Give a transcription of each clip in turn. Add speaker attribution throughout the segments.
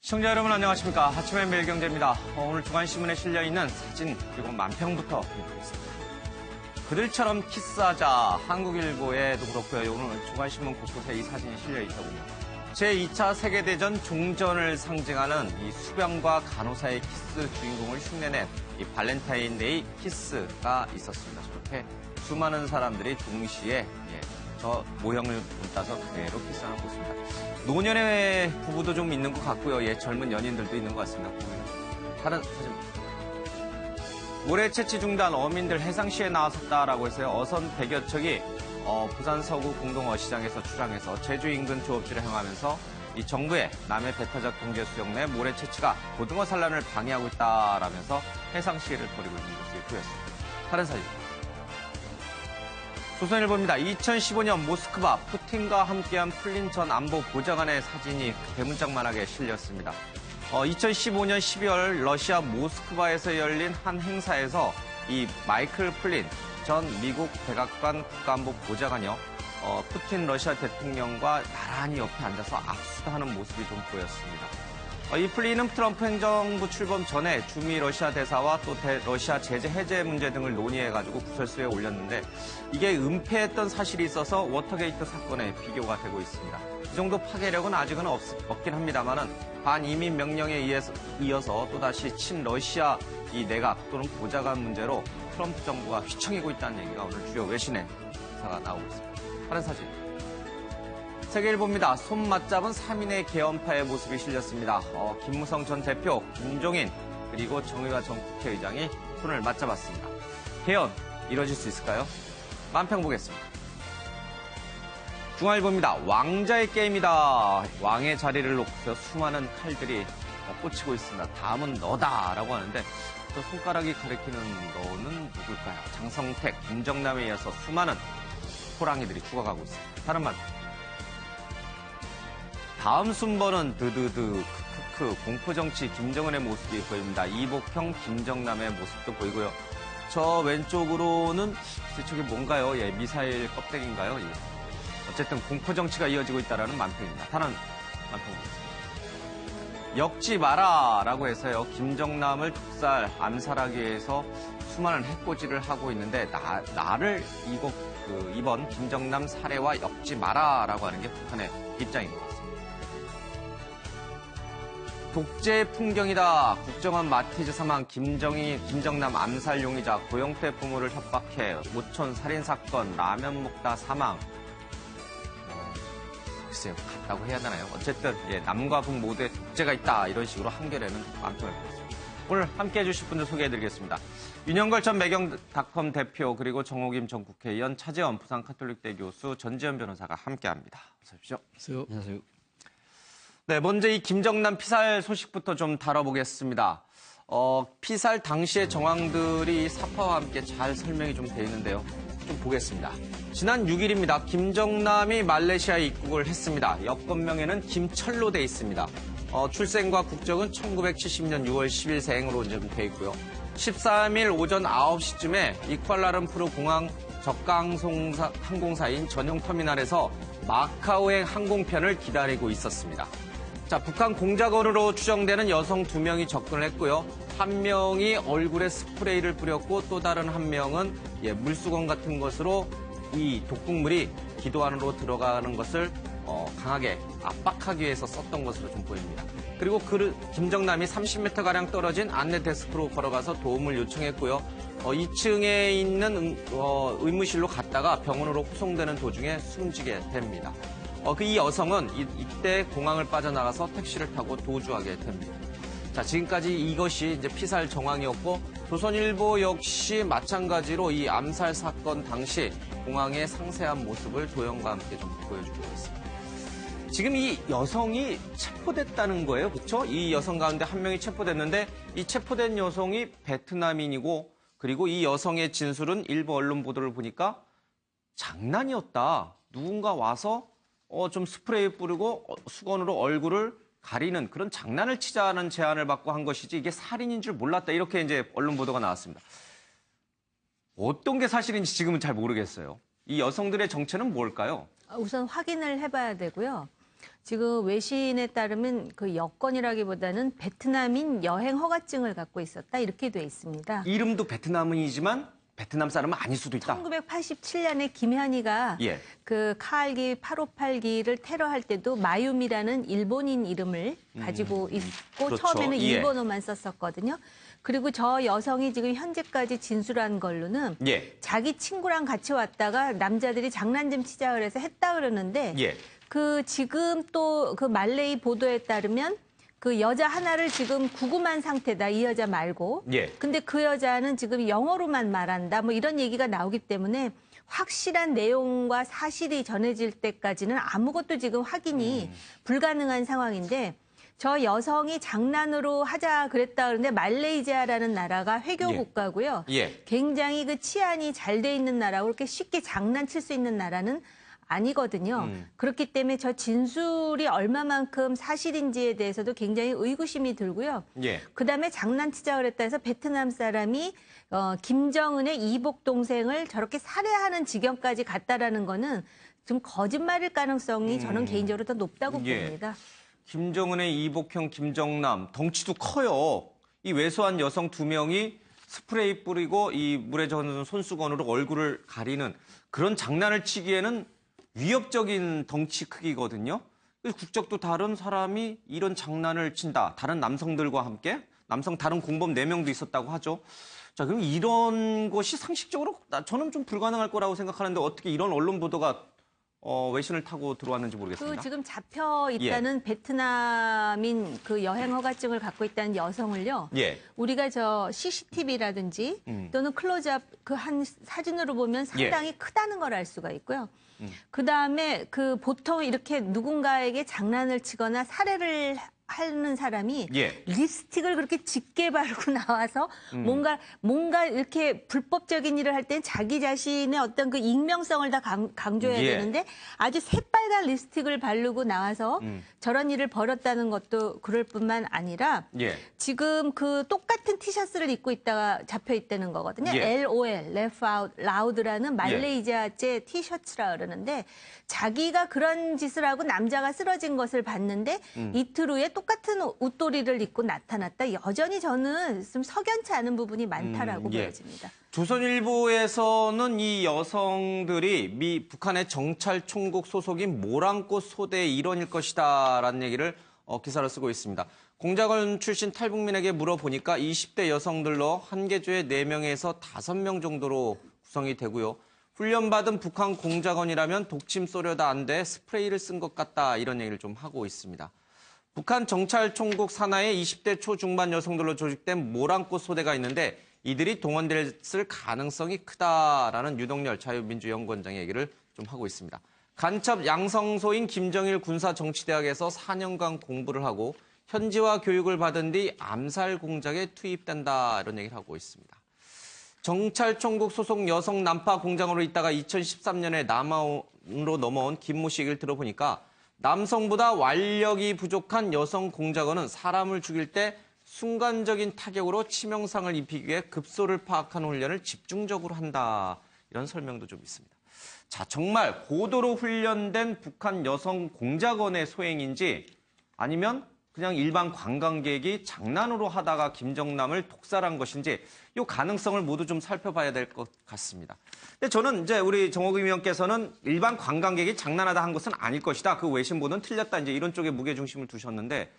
Speaker 1: 시청자 여러분 안녕하십니까. 아침의 매일경제입니다. 오늘 중앙신문에 실려있는 사진 그리고 만평부터 보겠습니다. 그들처럼 키스하자. 한국일보에도 그렇고요. 오늘 중앙신문 곳곳에 이 사진이 실려있더군요. 제2차 세계대전 종전을 상징하는 이 수병과 간호사의 키스 주인공을 흉내낸 이 발렌타인데이 키스가 있었습니다. 저렇게 수많은 사람들이 동시에 저 모형을 따서 그대로 키스하는 모습입니다. 노년의 부부도 좀 있는 것 같고요. 젊은 연인들도 있는 것 같습니다. 다른 사진입니다. 모래 채취 중단 어민들 해상시에 나섰다라고 해서요. 어선 100여 척이 부산 서구 공동어시장에서 출항해서 제주 인근 조업지를 향하면서 이 정부의 남해 배타적 경제 수역 내 모래 채취가 고등어 산란을 방해하고 있다라면서 해상시위를 벌이고 있는 것을 보였습니다. 다른 사진입니다. 조선일보입니다. 2015년 모스크바 푸틴과 함께한 풀린 전 안보 보좌관의 사진이 대문짝만하게 실렸습니다. 2015년 12월 러시아 모스크바에서 열린 한 행사에서 이 마이클 풀린 전 미국 백악관 국가안보 보좌관이요. 푸틴 러시아 대통령과 나란히 옆에 앉아서 악수도 하는 모습이 좀 보였습니다. 이 풀린은 트럼프 행정부 출범 전에 주미 러시아 대사와 또 러시아 제재 해제 문제 등을 논의해가지고 구설수에 올렸는데 이게 은폐했던 사실이 있어서 워터게이트 사건에 비교가 되고 있습니다. 이 정도 파괴력은 아직은 없긴 합니다만은 반이민 명령에 이어서 또다시 친러시아 이 내각 또는 보좌관 문제로 트럼프 정부가 휘청이고 있다는 얘기가 오늘 주요 외신에 기사가 나오고 있습니다. 다른 사진. 세계일보입니다. 손 맞잡은 3인의 계엄파의 모습이 실렸습니다. 김무성 전 대표, 김종인, 그리고 정의가 전 국회의장이 손을 맞잡았습니다. 개헌 이뤄질 수 있을까요? 만평 보겠습니다. 중앙일보입니다. 왕자의 게임이다. 왕의 자리를 놓고서 수많은 칼들이 꽂히고 있습니다. 다음은 너다라고 하는데 저 손가락이 가리키는 너는 누굴까요? 장성택, 김정남에 이어서 수많은 호랑이들이 죽어가고 있습니다. 다른 말. 다음 순번은 드드드 크크크 공포정치 김정은의 모습이 보입니다. 이복형 김정남의 모습도 보이고요. 저 왼쪽으로는 저게 뭔가요? 미사일 껍데기인가요? 어쨌든 공포정치가 이어지고 있다는 만평입니다. 다른 만평입니다. 엮지 마라라고 해서요. 김정남을 독살, 암살하기 위해서 수많은 해코지를 하고 있는데 나를 이번 김정남 살해와 엮지 마라라고 하는 게 북한의 입장인 것 같습니다. 독재의 풍경이다. 국정원 마티즈 사망, 김정남 암살 용의자, 고영태 부모를 협박해, 모촌 살인사건, 라면 먹다 사망. 글쎄요, 같다고 해야 되나요? 어쨌든 남과 북 모두에 독재가 있다. 이런 식으로 한겨레는 만평을 보겠습니다. 오늘 함께해 주실 분들 소개해드리겠습니다. 윤영걸 전 매경닷컴 대표 그리고 정호김 전 국회의원, 차재원 부산 카톨릭대 교수, 전지현 변호사가 함께합니다. 어서 오십시오.
Speaker 2: 안녕하세요.
Speaker 1: 네, 먼저 이 김정남 피살 소식부터 좀 다뤄보겠습니다. 피살 당시의 정황들이 사파와 함께 잘 설명이 좀 돼 있는데요. 좀 보겠습니다. 지난 6일입니다. 김정남이 말레이시아에 입국을 했습니다. 여권명에는 김철로 돼 있습니다. 출생과 국적은 1970년 6월 10일생으로 좀 돼 있고요. 13일 오전 9시쯤에 이쿠알라룸푸르 공항 저가 항공사인 전용터미널에서 마카오행 항공편을 기다리고 있었습니다. 자, 북한 공작원으로 추정되는 여성 2명이 접근을 했고요. 한 명이 얼굴에 스프레이를 뿌렸고 또 다른 한 명은 물수건 같은 것으로 이 독극물이 기도 안으로 들어가는 것을 강하게 압박하기 위해서 썼던 것으로 좀 보입니다. 그리고 김정남이 30m가량 떨어진 안내 데스크로 걸어가서 도움을 요청했고요. 2층에 있는 의무실로 갔다가 병원으로 후송되는 도중에 숨지게 됩니다. 이 여성은 이때 공항을 빠져나가서 택시를 타고 도주하게 됩니다. 자, 지금까지 이것이 이제 피살 정황이었고, 조선일보 역시 마찬가지로 이 암살 사건 당시 공항의 상세한 모습을 도형과 함께 좀 보여주고 있습니다. 지금 이 여성이 체포됐다는 거예요. 그렇죠? 이 여성 가운데 한 명이 체포됐는데 이 체포된 여성이 베트남인이고 그리고 이 여성의 진술은 일부 언론 보도를 보니까 장난이었다. 누군가 와서 좀 스프레이 뿌리고 수건으로 얼굴을 가리는 그런 장난을 치자는 제안을 받고 한 것이지 이게 살인인 줄 몰랐다. 이렇게 이제 언론 보도가 나왔습니다. 어떤 게 사실인지 지금은 잘 모르겠어요. 이 여성들의 정체는 뭘까요?
Speaker 3: 우선 확인을 해봐야 되고요.
Speaker 2: 지금 외신에 따르면 그 여권이라기보다는 베트남인 여행 허가증을 갖고 있었다 이렇게 돼 있습니다.
Speaker 1: 이름도 베트남인이지만 베트남 사람은 아닐 수도 있다.
Speaker 2: 1987년에 김현희가
Speaker 1: 예.
Speaker 2: 그 카알기 858기를 테러할 때도 마유미라는 일본인 이름을 가지고 있고
Speaker 1: 그렇죠.
Speaker 2: 처음에는
Speaker 1: 예.
Speaker 2: 일본어만 썼었거든요. 그리고 저 여성이 지금 현재까지 진술한 걸로는
Speaker 1: 예.
Speaker 2: 자기 친구랑 같이 왔다가 남자들이 장난 좀 치자 그래서 했다 그러는데
Speaker 1: 예.
Speaker 2: 그 지금 또 그 말레이 보도에 따르면 그 여자 하나를 지금 구금한 상태다. 이 여자 말고.
Speaker 1: 예.
Speaker 2: 근데 그 여자는 지금 영어로만 말한다. 뭐 이런 얘기가 나오기 때문에 확실한 내용과 사실이 전해질 때까지는 아무것도 지금 확인이 불가능한 상황인데 저 여성이 장난으로 하자 그랬다 그러는데 말레이시아라는 나라가 회교
Speaker 1: 예.
Speaker 2: 국가고요.
Speaker 1: 예.
Speaker 2: 굉장히 그 치안이 잘 돼 있는 나라고 그렇게 쉽게 장난칠 수 있는 나라는 아니거든요. 그렇기 때문에 저 진술이 얼마만큼 사실인지에 대해서도 굉장히 의구심이 들고요.
Speaker 1: 예.
Speaker 2: 그다음에 장난치자 그랬다 해서 베트남 사람이 김정은의 이복 동생을 저렇게 살해하는 지경까지 갔다라는 거는 좀 거짓말일 가능성이 저는 개인적으로 더 높다고
Speaker 1: 예.
Speaker 2: 봅니다.
Speaker 1: 김정은의 이복형 김정남 덩치도 커요. 이 왜소한 여성 2명이 스프레이 뿌리고 이 물에 젖은 손수건으로 얼굴을 가리는 그런 장난을 치기에는 위협적인 덩치 크기거든요. 국적도 다른 사람이 이런 장난을 친다. 다른 남성들과 함께 남성 다른 공범 4명도 있었다고 하죠. 자, 그럼 이런 것이 상식적으로 저는 좀 불가능할 거라고 생각하는데 어떻게 이런 언론 보도가 외신을 타고 들어왔는지 모르겠습니다.
Speaker 2: 그 지금 잡혀 있다는 베트남인 그 여행 허가증을 갖고 있다는 여성을요.
Speaker 1: 예.
Speaker 2: 우리가 저 CCTV라든지 또는 클로즈업 그 한 사진으로 보면 상당히 크다는 걸 알 수가 있고요. 그다음에 그 보통 이렇게 누군가에게 장난을 치거나 살해를 하는 사람이
Speaker 1: 예.
Speaker 2: 립스틱을 그렇게 짙게 바르고 나와서 뭔가 이렇게 불법적인 일을 할 땐 자기 자신의 어떤 그 익명성을 다 강조해야
Speaker 1: 예.
Speaker 2: 되는데 아주 새빨간 립스틱을 바르고 나와서 저런 일을 벌였다는 것도 그럴 뿐만 아니라
Speaker 1: 예.
Speaker 2: 지금 그 똑같은 티셔츠를 입고 있다가 잡혀 있다는 거거든요.
Speaker 1: 예.
Speaker 2: LOL, Laugh Out Loud라는 말레이시아제 티셔츠라 그러는데 자기가 그런 짓을 하고 남자가 쓰러진 것을 봤는데 이틀 후에 똑같은 옷도리를 입고 나타났다. 여전히 저는 좀 석연치 않은 부분이 많다라고
Speaker 1: 예.
Speaker 2: 보여집니다.
Speaker 1: 조선일보에서는 이 여성들이 북한의 정찰 총국 소속인 모란꽃 소대의 일원일 것이다라는 얘기를 기사로 쓰고 있습니다. 공작원 출신 탈북민에게 물어보니까 20대 여성들로 한계주에 4명에서 5명 정도로 구성이 되고요. 훈련받은 북한 공작원이라면 독침 쏘려다 안 돼 스프레이를 쓴 것 같다 이런 얘기를 좀 하고 있습니다. 북한 정찰총국 산하에 20대 초중반 여성들로 조직된 모란꽃 소대가 있는데 이들이 동원됐을 가능성이 크다라는 유동열 자유민주연구원장 얘기를 좀 하고 있습니다. 간첩 양성소인 김정일 군사정치대학에서 4년간 공부를 하고 현지화 교육을 받은 뒤 암살 공작에 투입된다 이런 얘기를 하고 있습니다. 정찰총국 소속 여성 난파 공장으로 있다가 2013년에 남한으로 넘어온 김모 씨 얘기를 들어보니까 남성보다 완력이 부족한 여성 공작원은 사람을 죽일 때 순간적인 타격으로 치명상을 입히기 위해 급소를 파악하는 훈련을 집중적으로 한다. 이런 설명도 좀 있습니다. 자, 정말 고도로 훈련된 북한 여성 공작원의 소행인지 아니면 그냥 일반 관광객이 장난으로 하다가 김정남을 독살한 것인지 이 가능성을 모두 좀 살펴봐야 될 것 같습니다. 근데 저는 이제 우리 정호금 위원께서는 일반 관광객이 장난하다 한 것은 아닐 것이다. 그 외신 보도는 틀렸다. 이제 이런 쪽에 무게 중심을 두셨는데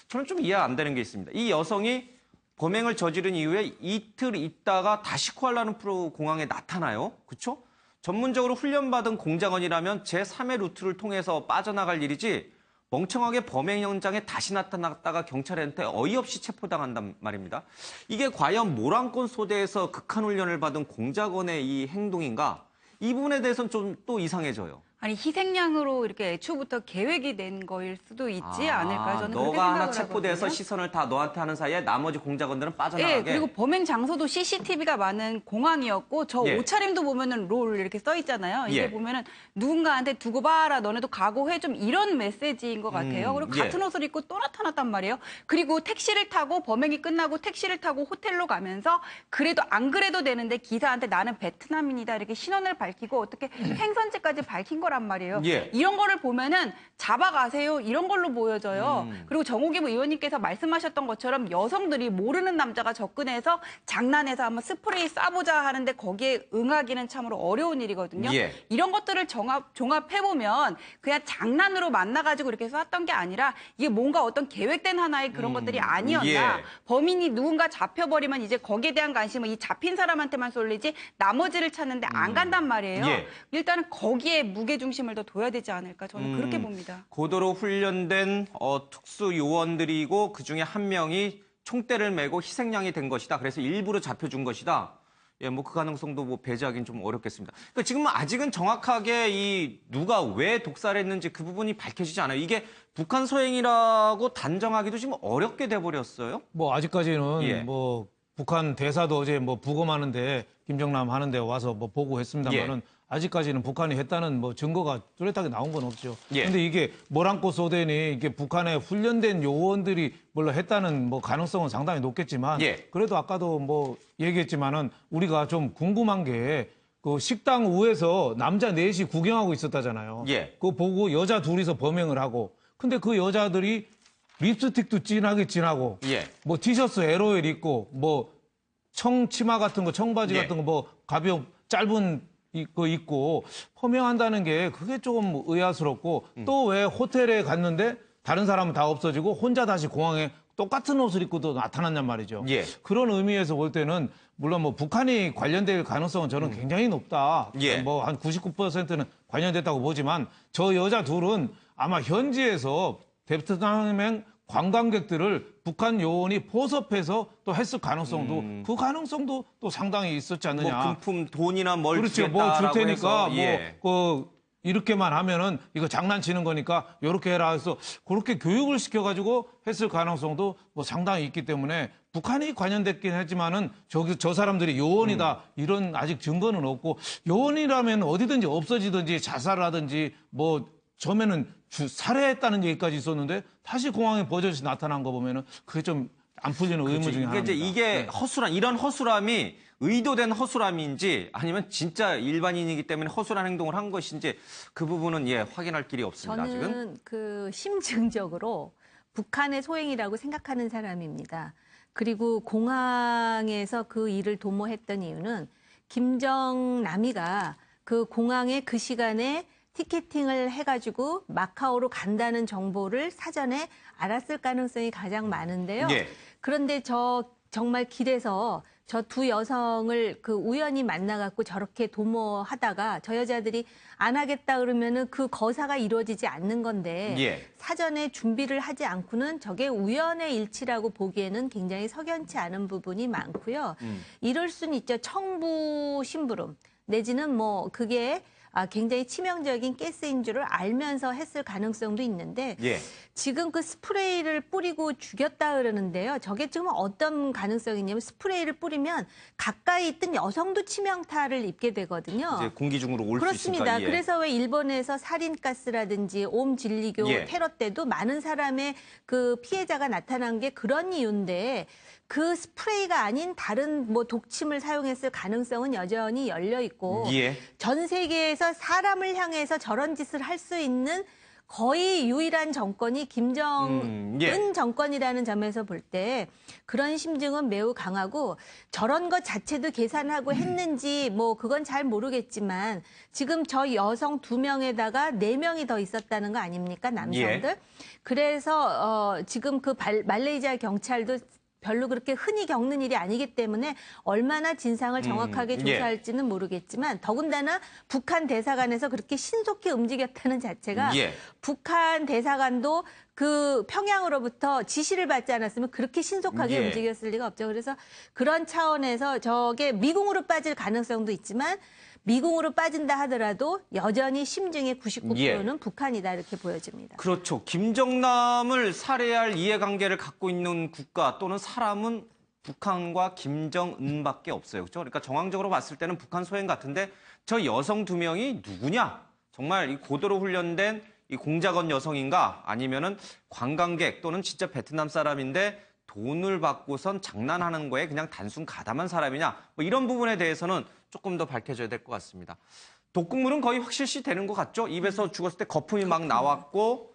Speaker 1: 저는 좀 이해 안 되는 게 있습니다. 이 여성이 범행을 저지른 이후에 이틀 있다가 다시 쿠알라룸푸르 공항에 나타나요. 그렇죠? 전문적으로 훈련받은 공작원이라면 제3의 루트를 통해서 빠져나갈 일이지 멍청하게 범행 현장에 다시 나타났다가 경찰한테 어이없이 체포당한단 말입니다. 이게 과연 모란꽃 소대에서 극한 훈련을 받은 공작원의 이 행동인가? 이 부분에 대해서는 좀 또 이상해져요.
Speaker 3: 아니 희생양으로 이렇게 애초부터 계획이 된 거일 수도 있지 않을까 저는 그렇게
Speaker 1: 너가 하나
Speaker 3: 생각을
Speaker 1: 체포돼서
Speaker 3: 하거든요.
Speaker 1: 시선을 다 너한테 하는 사이에 나머지 공작원들은 빠져나가게.
Speaker 3: 예, 그리고 범행 장소도 CCTV가 많은 공항이었고 저
Speaker 1: 예.
Speaker 3: 옷차림도 보면은 롤 이렇게 써 있잖아요. 이게
Speaker 1: 예.
Speaker 3: 보면은 누군가한테 두고 봐라 너네도 각오해 좀 이런 메시지인 것 같아요. 그리고
Speaker 1: 예.
Speaker 3: 같은 옷을 입고 또 나타났단 말이에요. 그리고 택시를 타고 범행이 끝나고 택시를 타고 호텔로 가면서 그래도 안 그래도 되는데 기사한테 나는 베트남인이다 이렇게 신원을 밝히고 어떻게 행선지까지 밝힌 거라 거란 말이에요.
Speaker 1: 예.
Speaker 3: 이런 거를 보면은 잡아가세요 이런 걸로 보여져요. 그리고 정호김 의원님께서 말씀하셨던 것처럼 여성들이 모르는 남자가 접근해서 장난해서 한번 스프레이 쏴보자 하는데 거기에 응하기는 참으로 어려운 일이거든요.
Speaker 1: 예.
Speaker 3: 이런 것들을 종합해보면 그냥 장난으로 만나가지고 이렇게 쐈던 게 아니라 이게 뭔가 어떤 계획된 하나의 그런 것들이 아니었나.
Speaker 1: 예.
Speaker 3: 범인이 누군가 잡혀버리면 이제 거기에 대한 관심은 이 잡힌 사람한테만 쏠리지 나머지를 찾는데 안 간단 말이에요.
Speaker 1: 예.
Speaker 3: 일단은 거기에 무게중심을 더 둬야 되지 않을까 저는 그렇게 봅니다.
Speaker 1: 고도로 훈련된 특수 요원들이고 그중에 한 명이 총대를 메고 희생양이 된 것이다. 그래서 일부러 잡혀준 것이다. 예, 뭐 그 가능성도 뭐 배제하기는 좀 어렵겠습니다. 그러니까 지금은 아직은 정확하게 이 누가 왜 독살했는지 그 부분이 밝혀지지 않아요. 이게 북한 소행이라고 단정하기도 지금 어렵게 돼버렸어요.
Speaker 4: 뭐 아직까지는
Speaker 1: 예.
Speaker 4: 뭐 북한 대사도 어제 뭐 부검하는데 김정남 하는데 와서 뭐 보고했습니다만은
Speaker 1: 예.
Speaker 4: 아직까지는 북한이 했다는 뭐 증거가 뚜렷하게 나온 건 없죠.
Speaker 1: 예.
Speaker 4: 근데 이게 모란코 소대니 이게 북한의 훈련된 요원들이 물론 했다는 뭐 가능성은 상당히 높겠지만
Speaker 1: 예.
Speaker 4: 그래도 아까도 뭐 얘기했지만은 우리가 좀 궁금한 게 그 식당 우에서 남자 넷이 구경하고 있었다잖아요.
Speaker 1: 예.
Speaker 4: 그거 보고 여자 둘이서 범행을 하고 근데 그 여자들이 립스틱도 진하게 진하고
Speaker 1: 예.
Speaker 4: 뭐 티셔츠 LOL 입고 뭐 청치마 같은 거 청바지
Speaker 1: 예.
Speaker 4: 같은 거 뭐 가벼운 짧은 거 입고 범행한다는 게 그게 조금 의아스럽고 또 왜 호텔에 갔는데 다른 사람은 다 없어지고 혼자 다시 공항에 똑같은 옷을 입고 또 나타났냔 말이죠.
Speaker 1: 예.
Speaker 4: 그런 의미에서 볼 때는 물론 뭐 북한이 관련될 가능성은 저는 굉장히 높다.
Speaker 1: 예.
Speaker 4: 뭐 한 99%는 관련됐다고 보지만 저 여자 둘은 아마 현지에서 베트남행 관광객들을 북한 요원이 포섭해서 또 했을 가능성도 그 가능성도 또 상당히 있었지 않느냐.
Speaker 1: 뭐 금품 돈이나 뭘
Speaker 4: 그렇죠. 뭐 줄
Speaker 1: 주겠다라고
Speaker 4: 테니까
Speaker 1: 해서, 예.
Speaker 4: 이렇게만 하면은 이거 장난치는 거니까 이렇게 해라 해서 그렇게 교육을 시켜가지고 했을 가능성도 뭐 상당히 있기 때문에 북한이 관련됐긴 했지만은 저 사람들이 요원이다 이런 아직 증거는 없고 요원이라면 어디든지 없어지든지 자살하든지 뭐 처음에는 살해했다는 얘기까지 있었는데 다시 공항에 버젓이 나타난 거 보면은 그게 좀 안 풀리는 의무 중에
Speaker 1: 그러니까 이제
Speaker 4: 하나입니다.
Speaker 1: 이게 허술한 이런 허술함이 의도된 허술함인지 아니면 진짜 일반인이기 때문에 허술한 행동을 한 것인지 그 부분은 예 확인할 길이 없습니다.
Speaker 2: 저는
Speaker 1: 아직은.
Speaker 2: 그 심증적으로 북한의 소행이라고 생각하는 사람입니다. 그리고 공항에서 그 일을 도모했던 이유는 김정남이가 그 공항에 그 시간에 티켓팅을 해가지고 마카오로 간다는 정보를 사전에 알았을 가능성이 가장 많은데요.
Speaker 1: 예.
Speaker 2: 그런데 정말 길에서 저 두 여성을 그 우연히 만나갖고 저렇게 도모하다가 저 여자들이 안 하겠다 그러면은 그 거사가 이루어지지 않는 건데
Speaker 1: 예.
Speaker 2: 사전에 준비를 하지 않고는 저게 우연의 일치라고 보기에는 굉장히 석연치 않은 부분이 많고요. 이럴 수는 있죠. 청부 심부름 내지는 뭐 그게 굉장히 치명적인 가스인 줄을 알면서 했을 가능성도 있는데
Speaker 1: 예.
Speaker 2: 지금 그 스프레이를 뿌리고 죽였다 그러는데요. 저게 지금 어떤 가능성이 있냐면 스프레이를 뿌리면 가까이 있던 여성도 치명타를 입게 되거든요.
Speaker 1: 이제 공기 중으로 올 수
Speaker 2: 그렇습니다.
Speaker 1: 있으니까. 예.
Speaker 2: 그래서 왜 일본에서 살인가스라든지 옴진리교
Speaker 1: 예.
Speaker 2: 테러 때도 많은 사람의 그 피해자가 나타난 게 그런 이유인데 그 스프레이가 아닌 다른 뭐 독침을 사용했을 가능성은 여전히 열려 있고
Speaker 1: 예.
Speaker 2: 전 세계에서 사람을 향해서 저런 짓을 할 수 있는 거의 유일한 정권이 김정은
Speaker 1: 예.
Speaker 2: 정권이라는 점에서 볼 때 그런 심증은 매우 강하고 저런 것 자체도 계산하고 했는지 뭐 그건 잘 모르겠지만 지금 저 여성 2명에다가 4명이 더 있었다는 거 아닙니까? 남성들.
Speaker 1: 예.
Speaker 2: 그래서 지금 그 말레이시아 경찰도 별로 그렇게 흔히 겪는 일이 아니기 때문에 얼마나 진상을 정확하게
Speaker 1: 예.
Speaker 2: 조사할지는 모르겠지만 더군다나 북한 대사관에서 그렇게 신속히 움직였다는 자체가
Speaker 1: 예.
Speaker 2: 북한 대사관도 그 평양으로부터 지시를 받지 않았으면 그렇게 신속하게
Speaker 1: 예.
Speaker 2: 움직였을 리가 없죠. 그래서 그런 차원에서 저게 미궁으로 빠질 가능성도 있지만 미궁으로 빠진다 하더라도 여전히 심증의 99%는 북한이다 이렇게 보여집니다.
Speaker 1: 그렇죠. 김정남을 살해할 이해관계를 갖고 있는 국가 또는 사람은 북한과 김정은밖에 없어요. 그렇죠? 그러니까 정황적으로 봤을 때는 북한 소행 같은데 저 여성 2명이 누구냐? 정말 이 고도로 훈련된 이 공작원 여성인가? 아니면은 관광객 또는 진짜 베트남 사람인데 돈을 받고선 장난하는 거에 그냥 단순 가담한 사람이냐? 뭐 이런 부분에 대해서는 조금 더 밝혀져야 될 것 같습니다. 독극물은 거의 확실시 되는 것 같죠? 입에서 죽었을 때 거품이 막 나왔고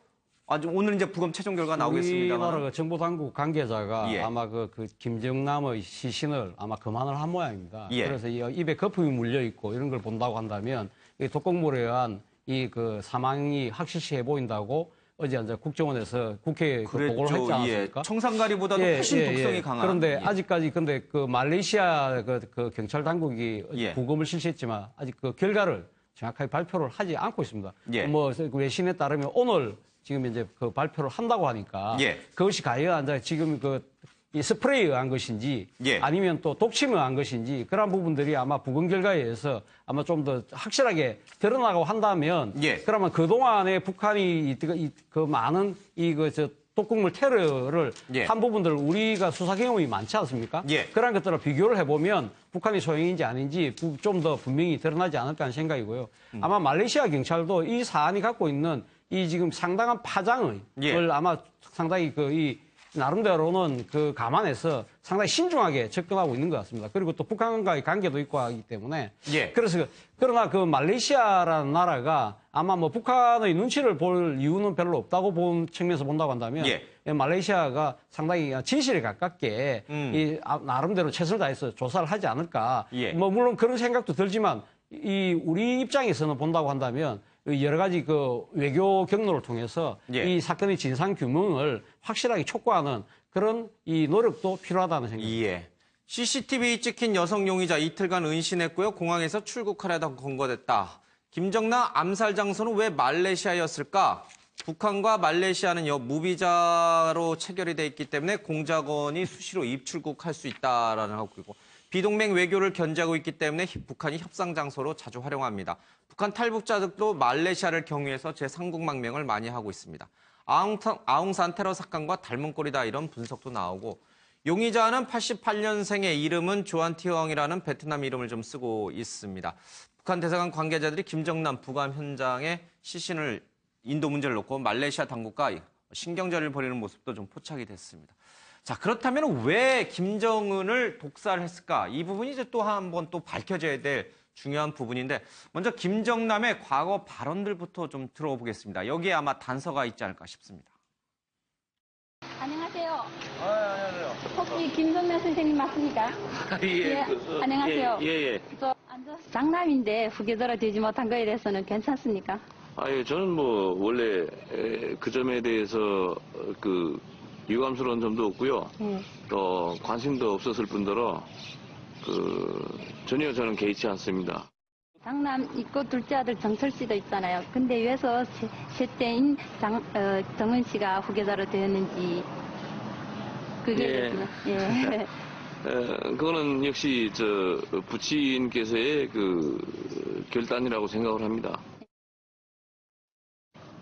Speaker 1: 아주 오늘 이제 부검 최종 결과 나오겠습니다만.
Speaker 5: 우리나라 정보 당국 관계자가
Speaker 1: 예.
Speaker 5: 아마 그 김정남의 시신을 아마 그만을 한 모양입니다.
Speaker 1: 예.
Speaker 5: 그래서 이 입에 거품이 물려 있고 이런 걸 본다고 한다면 이 독극물에 의한 이 그 사망이 확실시해 보인다고 어제 이제 국정원에서 국회에 그 보고를 했지 않았습니까?
Speaker 1: 청산가리보다도 훨씬 독성이 강한.
Speaker 5: 그런데 아직까지 근데 그 말레이시아 그 경찰 당국이
Speaker 1: 예.
Speaker 5: 부검을 실시했지만 아직 그 결과를 정확하게 발표를 하지 않고 있습니다.
Speaker 1: 예.
Speaker 5: 뭐 외신에 따르면 오늘 지금 이제 그 발표를 한다고 하니까
Speaker 1: 예.
Speaker 5: 그것이 과연 이제 지금 이 스프레이에 의한 것인지
Speaker 1: 예.
Speaker 5: 아니면 또 독침에 의한 것인지 그런 부분들이 아마 부검 결과에 의해서 아마 좀 더 확실하게 드러나고 한다면
Speaker 1: 예.
Speaker 5: 그러면 그동안에 북한이 그 많은 독극물 테러를
Speaker 1: 예.
Speaker 5: 한 부분들을 우리가 수사 경험이 많지 않습니까?
Speaker 1: 예.
Speaker 5: 그런 것들을 비교를 해보면 북한이 소행인지 아닌지 좀 더 분명히 드러나지 않을까 하는 생각이고요. 아마 말레이시아 경찰도 이 사안이 갖고 있는 이 지금 상당한 파장을
Speaker 1: 예.
Speaker 5: 아마 상당히 나름대로는 그 감안해서 상당히 신중하게 접근하고 있는 것 같습니다. 그리고 또 북한과의 관계도 있고 하기 때문에.
Speaker 1: 예.
Speaker 5: 그러나 그 말레이시아라는 나라가 아마 뭐 북한의 눈치를 볼 이유는 별로 없다고 본 측면에서 본다고 한다면.
Speaker 1: 예.
Speaker 5: 말레이시아가 상당히 진실에 가깝게 나름대로 최선을 다해서 조사를 하지 않을까.
Speaker 1: 예.
Speaker 5: 뭐 물론 그런 생각도 들지만 우리 입장에서는 본다고 한다면 여러 가지 그 외교 경로를 통해서
Speaker 1: 예.
Speaker 5: 이 사건의 진상 규명을 확실하게 촉구하는 그런 이 노력도 필요하다는 생각입니다.
Speaker 1: 예. CCTV 찍힌 여성 용의자 이틀간 은신했고요. 공항에서 출국하려다 검거됐다. 김정남 암살 장소는 왜 말레이시아였을까? 북한과 말레이시아는 무비자로 체결이 돼 있기 때문에 공작원이 수시로 입출국할 수 있다라는 하고 있고 비동맹 외교를 견제하고 있기 때문에 북한이 협상 장소로 자주 활용합니다. 북한 탈북자들도 말레이시아를 경유해서 제3국망명을 많이 하고 있습니다. 아웅산 테러 사건과 닮은 꼴이다 이런 분석도 나오고 용의자는 88년생의 이름은 조안 티엉이라는 베트남 이름을 좀 쓰고 있습니다. 북한 대사관 관계자들이 김정남 부감 현장에 시신을 인도 문제를 놓고 말레이시아 당국과 신경전을 벌이는 모습도 좀 포착이 됐습니다. 자, 그렇다면 왜 김정은을 독살을 했을까? 이 부분이 이제 또 한 번 또 밝혀져야 될 중요한 부분인데 먼저 김정남의 과거 발언들부터 좀 들어보겠습니다. 여기에 아마 단서가 있지 않을까 싶습니다.
Speaker 6: 안녕하세요. 안녕하세요. 혹시 김정남 선생님 맞습니까?
Speaker 7: 예.
Speaker 6: 안녕하세요.
Speaker 7: 예.
Speaker 6: 장남인데 후계자로 되지 못한 거에 대해서는 괜찮습니까?
Speaker 7: 예, 저는 뭐, 원래, 그 점에 대해서, 유감스러운 점도 없고요.
Speaker 6: 예.
Speaker 7: 또, 관심도 없었을 뿐더러, 전혀 저는 개의치 않습니다.
Speaker 6: 장남 있고 둘째 아들 정철 씨도 있잖아요. 근데 왜서 셋째인 정은 씨가 후계자로 되었는지 그게 예.
Speaker 7: 그거는 역시 부친께서의 결단이라고 생각을 합니다.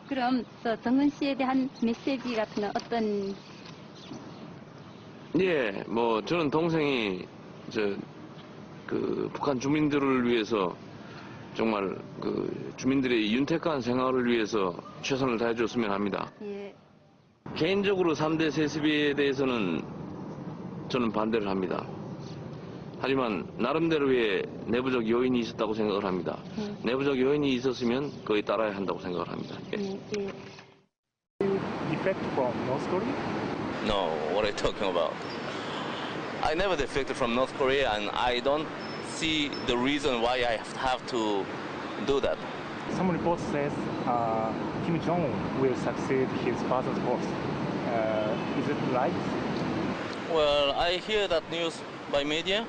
Speaker 6: 그럼 정은 씨에 대한 메시지 같은 건 어떤?
Speaker 7: 예, 뭐 저는 동생이 북한 주민들을 위해서 정말 주민들의 윤택한 생활을 위해서 최선을 다해줬으면 합니다.
Speaker 6: 예.
Speaker 7: 개인적으로 3대 세습에 대해서는 저는 반대를 합니다. 하지만 나름대로의 내부적 요인이 있었다고 생각을 합니다. 내부적 요인이 있었으면 거의 따라야 한다고 생각을 합니다. 예.
Speaker 6: 예.
Speaker 8: Defect from North Korea?
Speaker 9: No, what are you talking about? I never defected from North Korea and I don't see the reason why I have to do that.
Speaker 8: Some reports says Kim Jong-un will succeed his father's post. Is it right?
Speaker 9: Well, I hear that news by media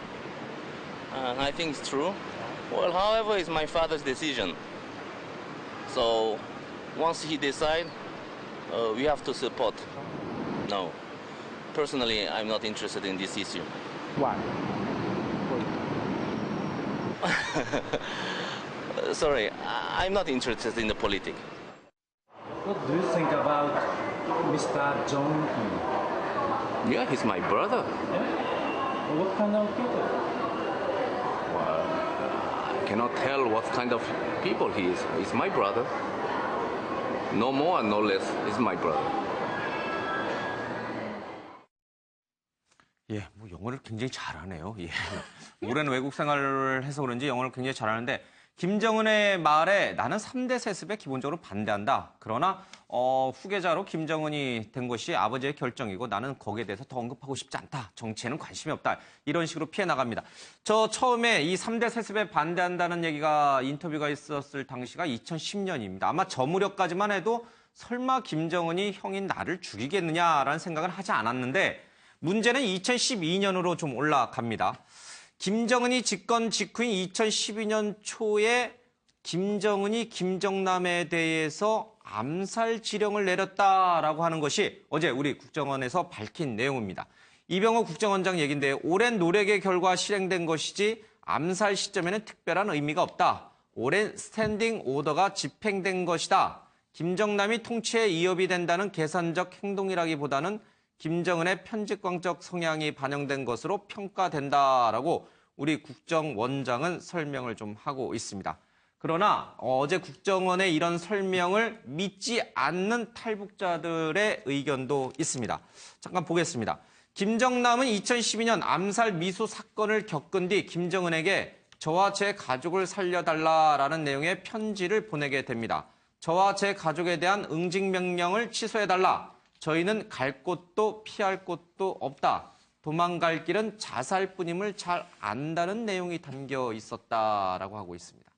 Speaker 9: and I think it's true. Well, however, it's my father's decision. So once he decides, we have to support. No. Personally, I'm not interested in this issue.
Speaker 8: Why?
Speaker 9: Sorry, I'm not interested in the politics.
Speaker 10: What do you think about Mr. Jong-un?
Speaker 9: Yeah, he's my brother.
Speaker 10: What kind of people?
Speaker 9: Well, I cannot tell what kind of people he is. He's my brother. No more and no less. He's my brother.
Speaker 1: 예, 뭐 영어를 굉장히 잘하네요. 예. 오랜 외국 생활을 해서 그런지 영어를 굉장히 잘하는데 김정은의 말에 나는 3대 세습에 기본적으로 반대한다. 그러나 후계자로 김정은이 된 것이 아버지의 결정이고 나는 거기에 대해서 더 언급하고 싶지 않다. 정치에는 관심이 없다. 이런 식으로 피해 나갑니다. 저 처음에 이 3대 세습에 반대한다는 얘기가 인터뷰가 있었을 당시가 2010년입니다. 아마 저 무렵까지만 해도 설마 김정은이 형인 나를 죽이겠느냐라는 생각은 하지 않았는데 문제는 2012년으로 좀 올라갑니다. 김정은이 집권 직후인 2012년 초에 김정은이 김정남에 대해서 암살 지령을 내렸다라고 하는 것이 어제 우리 국정원에서 밝힌 내용입니다. 이병호 국정원장 얘기인데 오랜 노력의 결과 실행된 것이지 암살 시점에는 특별한 의미가 없다. 오랜 스탠딩 오더가 집행된 것이다. 김정남이 통치에 이업이 된다는 계산적 행동이라기보다는 김정은의 편집광적 성향이 반영된 것으로 평가된다라고 우리 국정원장은 설명을 좀 하고 있습니다. 그러나 어제 국정원의 이런 설명을 믿지 않는 탈북자들의 의견도 있습니다. 잠깐 보겠습니다. 김정남은 2012년 암살 미수 사건을 겪은 뒤 김정은에게 저와 제 가족을 살려달라라는 내용의 편지를 보내게 됩니다. 저와 제 가족에 대한 응징 명령을 취소해달라. 저희는 갈 곳도 피할 곳도 없다. 도망갈 길은 자살뿐임을 잘 안다는 내용이 담겨 있었다라고 하고 있습니다.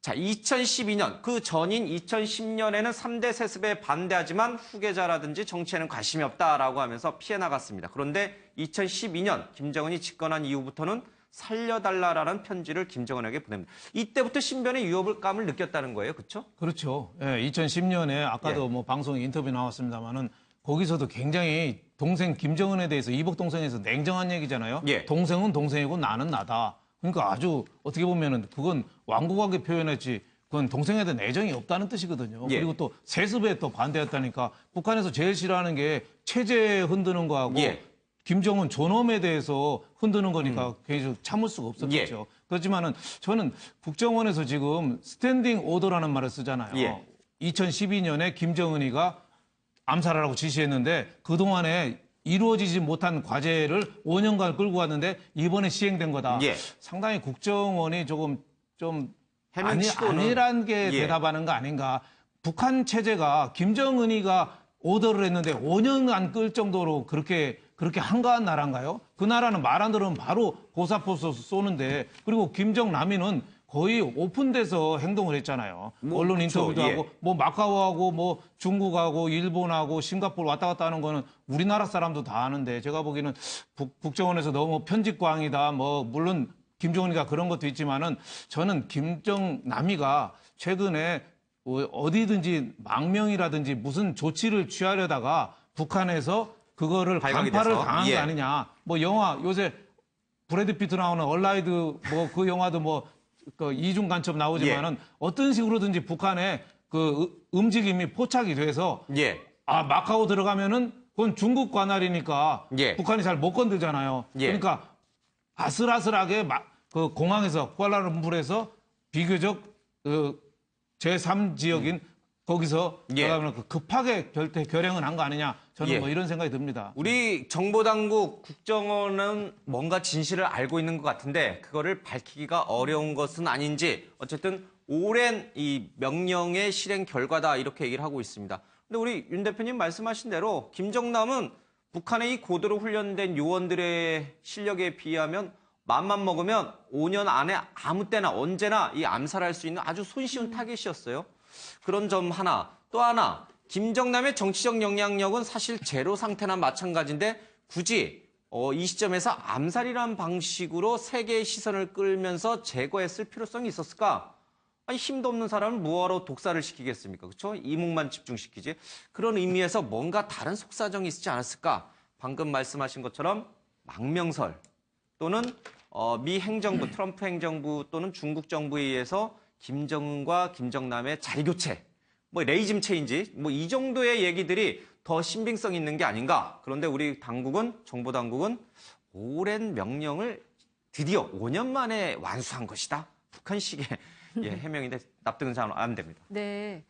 Speaker 1: 자, 2012년, 그 전인 2010년에는 3대 세습에 반대하지만 후계자라든지 정치에는 관심이 없다라고 하면서 피해 나갔습니다. 그런데 2012년 김정은이 집권한 이후부터는 살려달라라는 편지를 김정은에게 보냅니다. 이때부터 신변의 위협감을 느꼈다는 거예요, 그렇죠?
Speaker 4: 그렇죠. 예, 2010년에 아까도
Speaker 1: 예.
Speaker 4: 뭐 방송에 인터뷰 나왔습니다만은 거기서도 굉장히 동생 김정은에 대해서 이복 동생에서 냉정한 얘기잖아요.
Speaker 1: 예.
Speaker 4: 동생은 동생이고 나는 나다. 그러니까 아주 어떻게 보면은 그건 완곡하게 표현했지. 그건 동생에 대한 애정이 없다는 뜻이거든요.
Speaker 1: 예.
Speaker 4: 그리고 또 세습에 또 반대했다니까 북한에서 제일 싫어하는 게 체제 흔드는 거하고
Speaker 1: 예.
Speaker 4: 김정은 존엄에 대해서 흔드는 거니까 굉장히 참을 수가 없었겠죠.
Speaker 1: 예.
Speaker 4: 그렇지만은 저는 국정원에서 지금 스탠딩 오더라는 말을 쓰잖아요.
Speaker 1: 예.
Speaker 4: 2012년에 김정은이가 암살하라고 지시했는데 그동안에 이루어지지 못한 과제를 5년간 끌고 왔는데 이번에 시행된 거다.
Speaker 1: 예.
Speaker 4: 상당히 국정원이 조금 좀
Speaker 1: 해명치고는-
Speaker 4: 아니란 게
Speaker 1: 예.
Speaker 4: 대답하는 거 아닌가. 북한 체제가 김정은이가 오더를 했는데 5년간 끌 정도로 그렇게 한가한 나라인가요? 그 나라는 말 안 들으면 바로 고사포서 쏘는데 그리고 김정남이는 거의 오픈돼서 행동을 했잖아요.
Speaker 1: 뭐,
Speaker 4: 언론
Speaker 1: 그렇죠.
Speaker 4: 인터뷰도
Speaker 1: 예.
Speaker 4: 하고 뭐 마카오하고 뭐 중국하고 일본하고 싱가포르 왔다 갔다 하는 거는 우리나라 사람도 다 아는데 제가 보기에는 국정원에서 너무 편집광이다. 뭐 물론 김정은이가 그런 것도 있지만은 저는 김정남이가 최근에 어디든지 망명이라든지 무슨 조치를 취하려다가 북한에서 그거를
Speaker 1: 발각이
Speaker 4: 간파를
Speaker 1: 돼서.
Speaker 4: 당한
Speaker 1: 예.
Speaker 4: 거 아니냐. 뭐 영화 요새 브래드 피트 나오는 얼라이드 뭐 그 영화도 뭐 그 이중 간첩 나오지만은 어떤 식으로든지 북한의 그 움직임이 포착이 돼서
Speaker 1: 예.
Speaker 4: 아 마카오 들어가면은 그건 중국 관할이니까
Speaker 1: 예.
Speaker 4: 북한이 잘 못 건들잖아요.
Speaker 1: 예.
Speaker 4: 그러니까 아슬아슬하게 그 공항에서 쿠알라룸푸르에서 비교적 그 제3지역인 거기서
Speaker 1: 예.
Speaker 4: 급하게 결행을 한 거 아니냐. 저는
Speaker 1: 예.
Speaker 4: 뭐 이런 생각이 듭니다.
Speaker 1: 우리 정보당국 국정원은 뭔가 진실을 알고 있는 것 같은데 그거를 밝히기가 어려운 것은 아닌지 어쨌든 오랜 이 명령의 실행 결과다 이렇게 얘기를 하고 있습니다. 근데 우리 윤 대표님 말씀하신 대로 김정남은 북한의 이 고도로 훈련된 요원들의 실력에 비하면 맘만 먹으면 5년 안에 아무 때나 언제나 이 암살할 수 있는 아주 손쉬운 타겟이었어요. 그런 점 하나. 또 하나. 김정남의 정치적 영향력은 사실 제로 상태나 마찬가지인데 굳이 이 시점에서 암살이라는 방식으로 세계의 시선을 끌면서 제거했을 필요성이 있었을까? 아니 힘도 없는 사람을 뭐하러 독살을 시키겠습니까? 그렇죠? 이목만 집중시키지. 그런 의미에서 뭔가 다른 속사정이 있지 않았을까? 방금 말씀하신 것처럼 망명설 또는 미 행정부, 트럼프 행정부 또는 중국 정부에 의해서 김정은과 김정남의 자리교체, 뭐 레이즘 체인지, 뭐 이 정도의 얘기들이 더 신빙성 있는 게 아닌가. 그런데 우리 당국은, 정보 당국은 오랜 명령을 드디어 5년 만에 완수한 것이다. 북한식의 해명인데 납득은 잘 안 됩니다.
Speaker 2: 네.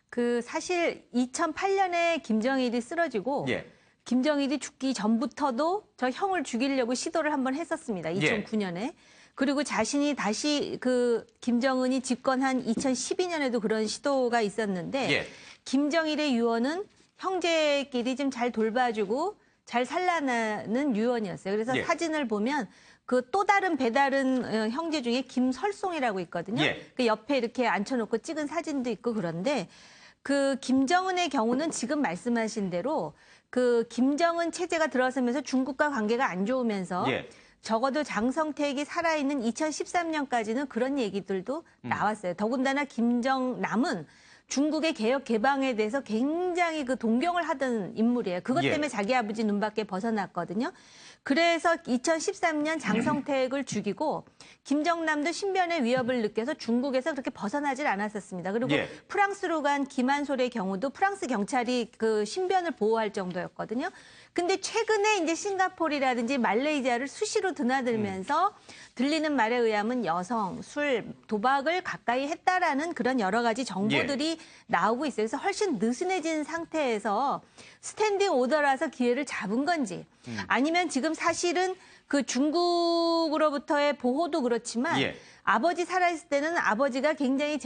Speaker 2: 그 사실 2008년에 김정일이 쓰러지고
Speaker 1: 예.
Speaker 2: 김정일이 죽기 전부터도 저 형을 죽이려고 시도를 한번 했었습니다. 2009년에. 그리고 자신이 다시 그 김정은이 집권한 2012년에도 그런 시도가 있었는데
Speaker 1: 예.
Speaker 2: 김정일의 유언은 형제끼리 좀 잘 돌봐주고 잘 살라는 유언이었어요. 그래서
Speaker 1: 예.
Speaker 2: 사진을 보면 그 또 다른 배다른 형제 중에 김설송이라고 있거든요.
Speaker 1: 예.
Speaker 2: 그 옆에 이렇게 앉혀놓고 찍은 사진도 있고 그런데 그 김정은의 경우는 지금 말씀하신 대로 그 김정은 체제가 들어서면서 중국과 관계가 안 좋으면서
Speaker 1: 예.
Speaker 2: 적어도 장성택이 살아있는 2013년까지는 그런 얘기들도 나왔어요. 더군다나 김정남은 중국의 개혁 개방에 대해서 굉장히 그 동경을 하던 인물이에요. 그것
Speaker 1: 예.
Speaker 2: 때문에 자기 아버지 눈밖에 벗어났거든요. 그래서 2013년 장성택을 죽이고 김정남도 신변의 위협을 느껴서 중국에서 그렇게 벗어나질 않았었습니다. 그리고
Speaker 1: 예.
Speaker 2: 프랑스로 간 김한솔의 경우도 프랑스 경찰이 그 신변을 보호할 정도였거든요. 근데 최근에 이제 싱가포르라든지 말레이시아를 수시로 드나들면서 들리는 말에 의하면 여성, 술, 도박을 가까이 했다라는 그런 여러 가지 정보들이 나오고 있어요. 그래서 훨씬 느슨해진 상태에서 스탠딩 오더라서 기회를 잡은 건지 아니면 지금 사실은 그 중국으로부터의 보호도 그렇지만
Speaker 1: 예.
Speaker 2: 아버지 살아있을 때는 아버지가 굉장히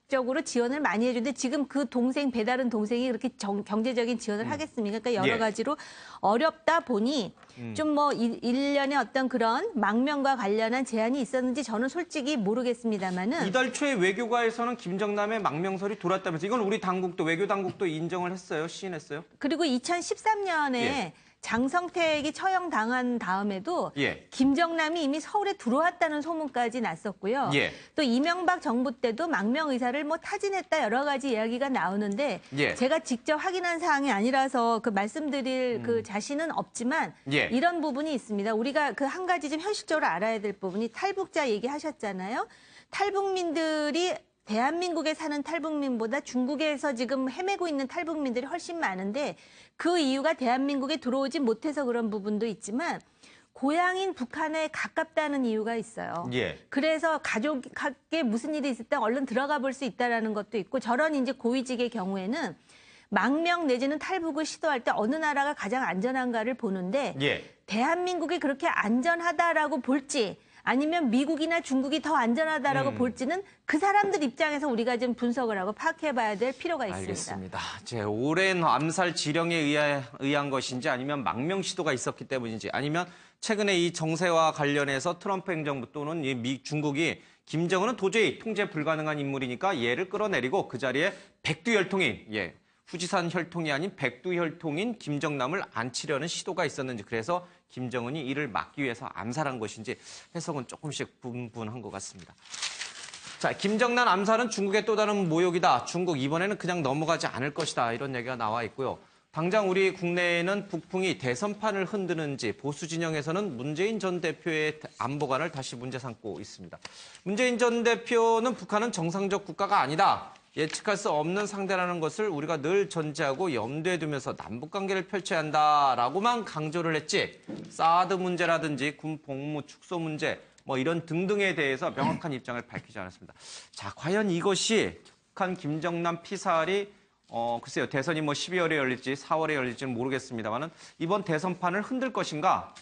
Speaker 2: 적으로 지원을 많이 해주는데 지금 그 동생 배다른 동생이 그렇게 경제적인 지원을 하겠습니까? 그러니까 여러
Speaker 1: 예.
Speaker 2: 가지로 어렵다 보니 좀 뭐 일련의 어떤 그런 망명과 관련한 제안이 있었는지 저는 솔직히 모르겠습니다만은
Speaker 1: 이달 초에 외교가에서는 김정남의 망명설이 돌았다면서 이건 우리 당국도 외교 당국도 인정을 했어요, 시인했어요.
Speaker 2: 그리고 2013년에
Speaker 1: 예.
Speaker 2: 장성택이 처형당한 다음에도
Speaker 1: 예.
Speaker 2: 김정남이 이미 서울에 들어왔다는 소문까지 났었고요.
Speaker 1: 예.
Speaker 2: 또 이명박 정부 때도 망명 의사를 뭐 타진했다 여러 가지 이야기가 나오는데
Speaker 1: 예.
Speaker 2: 제가 직접 확인한 사항이 아니라서 그 말씀드릴 그 자신은 없지만
Speaker 1: 예.
Speaker 2: 이런 부분이 있습니다. 우리가 그 한 가지 좀 현실적으로 알아야 될 부분이 탈북자 얘기하셨잖아요. 탈북민들이 대한민국에 사는 탈북민보다 중국에서 지금 헤매고 있는 탈북민들이 훨씬 많은데 그 이유가 대한민국에 들어오지 못해서 그런 부분도 있지만 고향인 북한에 가깝다는 이유가 있어요.
Speaker 1: 예.
Speaker 2: 그래서 가족에게 무슨 일이 있을 때 얼른 들어가 볼 수 있다는 것도 있고 저런 이제 고위직의 경우에는 망명 내지는 탈북을 시도할 때 어느 나라가 가장 안전한가를 보는데
Speaker 1: 예.
Speaker 2: 대한민국이 그렇게 안전하다라고 볼지 아니면 미국이나 중국이 더 안전하다라고 볼지는 그 사람들 입장에서 우리가 좀 분석을 하고 파악해봐야 될 필요가 있습니다.
Speaker 1: 알겠습니다. 제 오랜 암살 지령에 의한 것인지 아니면 망명 시도가 있었기 때문인지 아니면 최근에 이 정세와 관련해서 트럼프 행정부 또는 이 중국이 김정은은 도저히 통제 불가능한 인물이니까 얘를 끌어내리고 그 자리에 백두혈통인 후지산 혈통이 아닌 백두혈통인 김정남을 앉히려는 시도가 있었는지 그래서 김정은이 이를 막기 위해서 암살한 것인지 해석은 조금씩 분분한 것 같습니다. 자, 김정남 암살은 중국의 또 다른 모욕이다. 중국 이번에는 그냥 넘어가지 않을 것이다. 이런 얘기가 나와 있고요. 당장 우리 국내에는 북풍이 대선판을 흔드는지 보수 진영에서는 문재인 전 대표의 안보관을 다시 문제 삼고 있습니다. 문재인 전 대표는 북한은 정상적 국가가 아니다. 예측할 수 없는 상대라는 것을 우리가 늘 전제하고 염두에 두면서 남북관계를 펼쳐야 한다라고만 강조를 했지 사드 문제라든지 군 복무 축소 문제 뭐 이런 등등에 대해서 명확한 입장을 밝히지 않았습니다. 자, 과연 이것이 북한 김정남 피살이 글쎄요 대선이 뭐 12월에 열릴지 4월에 열릴지는 모르겠습니다만은 이번 대선판을 흔들 것인가?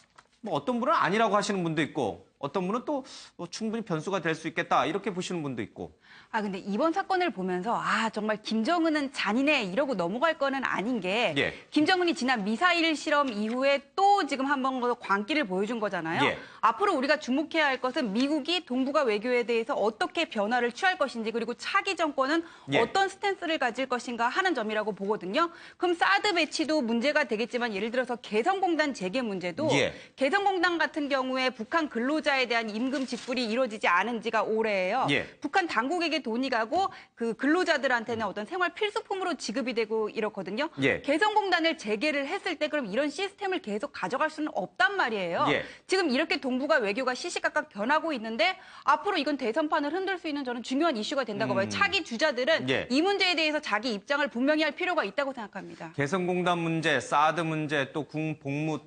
Speaker 1: 뭐 어떤 분은 아니라고 하시는 분도 있고 어떤 분은 또 충분히 변수가 될 수 있겠다 이렇게 보시는 분도 있고.
Speaker 3: 근데 이번 사건을 보면서 정말 김정은은 잔인해 이러고 넘어갈 거는 아닌 게
Speaker 1: 예.
Speaker 3: 김정은이 지난 미사일 실험 이후에 또 지금 한 번 더 광기를 보여준 거잖아요.
Speaker 1: 예.
Speaker 3: 앞으로 우리가 주목해야 할 것은 미국이 동북아 외교에 대해서 어떻게 변화를 취할 것인지 그리고 차기 정권은
Speaker 1: 예.
Speaker 3: 어떤 스탠스를 가질 것인가 하는 점이라고 보거든요. 그럼 사드 배치도 문제가 되겠지만 예를 들어서 개성공단 재개 문제도
Speaker 1: 예.
Speaker 3: 개성공단 같은 경우에 북한 근로자에 대한 임금 지불이 이루어지지 않은 지가 오래예요.
Speaker 1: 예.
Speaker 3: 북한 당국에게 돈이 가고 그 근로자들한테는 어떤 생활 필수품으로 지급이 되고 이렇거든요.
Speaker 1: 예.
Speaker 3: 개성공단을 재개를 했을 때 그럼 이런 시스템을 계속 가져갈 수는 없단 말이에요.
Speaker 1: 예.
Speaker 3: 지금 이렇게 동북아 외교가 시시각각 변하고 있는데 앞으로 이건 대선판을 흔들 수 있는 저는 중요한 이슈가 된다고 봐요. 차기 주자들은
Speaker 1: 예.
Speaker 3: 이 문제에 대해서 자기 입장을 분명히 할 필요가 있다고 생각합니다.
Speaker 1: 개성공단 문제, 사드 문제, 또 군 복무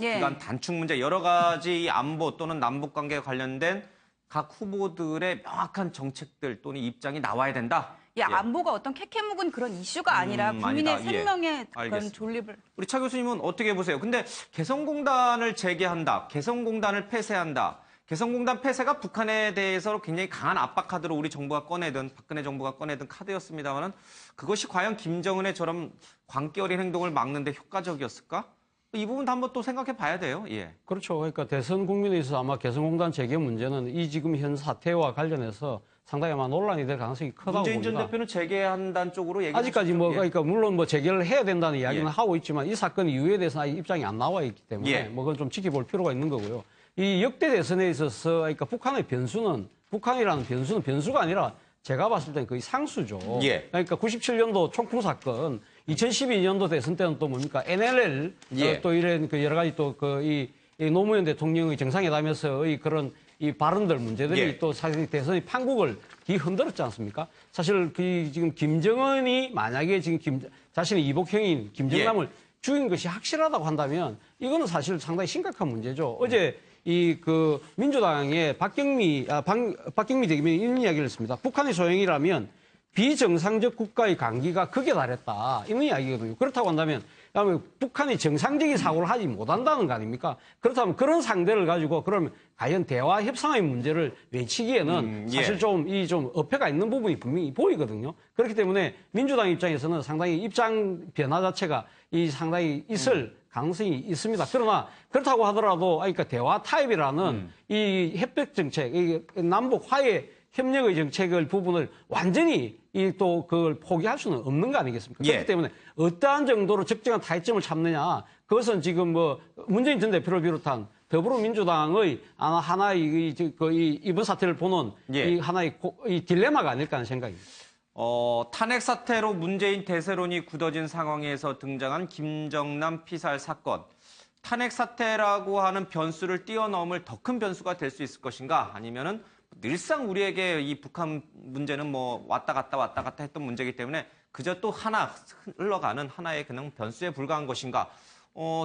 Speaker 3: 예.
Speaker 1: 기간 단축 문제 여러 가지 안보 또는 남북 관계에 관련된 각 후보들의 명확한 정책들 또는 입장이 나와야 된다.
Speaker 3: 안보가 어떤 캐캐묵은 그런 이슈가 아니라 국민의
Speaker 1: 아니다. 예.
Speaker 3: 생명의 그런
Speaker 1: 알겠습니다.
Speaker 3: 존립을.
Speaker 1: 우리 차 교수님은 어떻게 보세요? 근데 개성공단을 재개한다, 개성공단을 폐쇄한다. 개성공단 폐쇄가 북한에 대해서 굉장히 강한 압박 카드로 우리 정부가 꺼내든 박근혜 정부가 꺼내든 카드였습니다만은 그것이 과연 김정은의 저런 광기 어린 행동을 막는데 효과적이었을까? 이 부분도 한번 또 생각해 봐야 돼요. 예.
Speaker 5: 그렇죠. 그러니까 대선 국면에 있어서 아마 개성공단 재개 문제는 이 지금 현 사태와 관련해서 상당히 아마 논란이 될 가능성이 크다고
Speaker 1: 문재인
Speaker 5: 봅니다.
Speaker 1: 전 대표는 재개한다는 쪽으로 얘기.
Speaker 5: 아직까지 뭐 그러니까 물론 뭐 재개를 해야 된다는 이야기는
Speaker 1: 예.
Speaker 5: 하고 있지만 이 사건 이유에 대해서는 아직 입장이 안 나와 있기 때문에
Speaker 1: 예.
Speaker 5: 뭐 그건 좀 지켜볼 필요가 있는 거고요. 이 역대 대선에 있어서 그러니까 북한의 변수는 북한이라는 변수는 변수가 아니라 제가 봤을 때는 거의 상수죠.
Speaker 1: 예.
Speaker 5: 그러니까 97년도 총풍 사건, 2012년도 대선 때는 또 뭡니까 NLL
Speaker 1: 예.
Speaker 5: 또 이런 그 여러 가지 또 그 이 노무현 대통령의 정상회담에서의 그런 이 발언들 문제들이
Speaker 1: 예.
Speaker 5: 또 사실 대선의 판국을 흔들었지 않습니까? 사실 그 지금 김정은이 만약에 지금 자신의 이복형인 김정남을 죽인 것이 확실하다고 한다면 이거는 사실 상당히 심각한 문제죠. 어제 이 그 민주당의 박경미 대변인이 이런 이야기를 했습니다. 북한의 소행이라면 비정상적 국가의 강기가 극에 달했다. 이런 이야기거든요. 그렇다고 한다면 북한이 정상적인 사고를 하지 못한다는 거 아닙니까? 그렇다면 그런 상대를 가지고 그러면 과연 대화 협상의 문제를 외치기에는 사실 좀 어폐가 있는 부분이 분명히 보이거든요. 그렇기 때문에 민주당 입장에서는 상당히 입장 변화 자체가 상당히 있을 가능성이 있습니다. 그러나 그렇다고 하더라도 그러니까 대화 타입이라는 이 협력 정책, 이 남북 화해 협력의 정책을 부분을 완전히 또 그걸 포기할 수는 없는 거 아니겠습니까?
Speaker 1: 예.
Speaker 5: 그렇기 때문에 어떠한 정도로 적정한 타이점을 잡느냐, 그것은 지금 뭐 문재인 전 대표를 비롯한 더불어민주당의 하나의 이번 사태를 보는
Speaker 1: 예.
Speaker 5: 이 하나의 이 딜레마가 아닐까 하는 생각입니다.
Speaker 1: 탄핵 사태로 문재인 대세론이 굳어진 상황에서 등장한 김정남 피살 사건. 탄핵 사태라고 하는 변수를 뛰어넘을 더 큰 변수가 될 수 있을 것인가? 아니면은 늘상 우리에게 이 북한 문제는 뭐 왔다 갔다 했던 문제이기 때문에 그저 또 하나 흘러가는 하나의 그냥 변수에 불과한 것인가?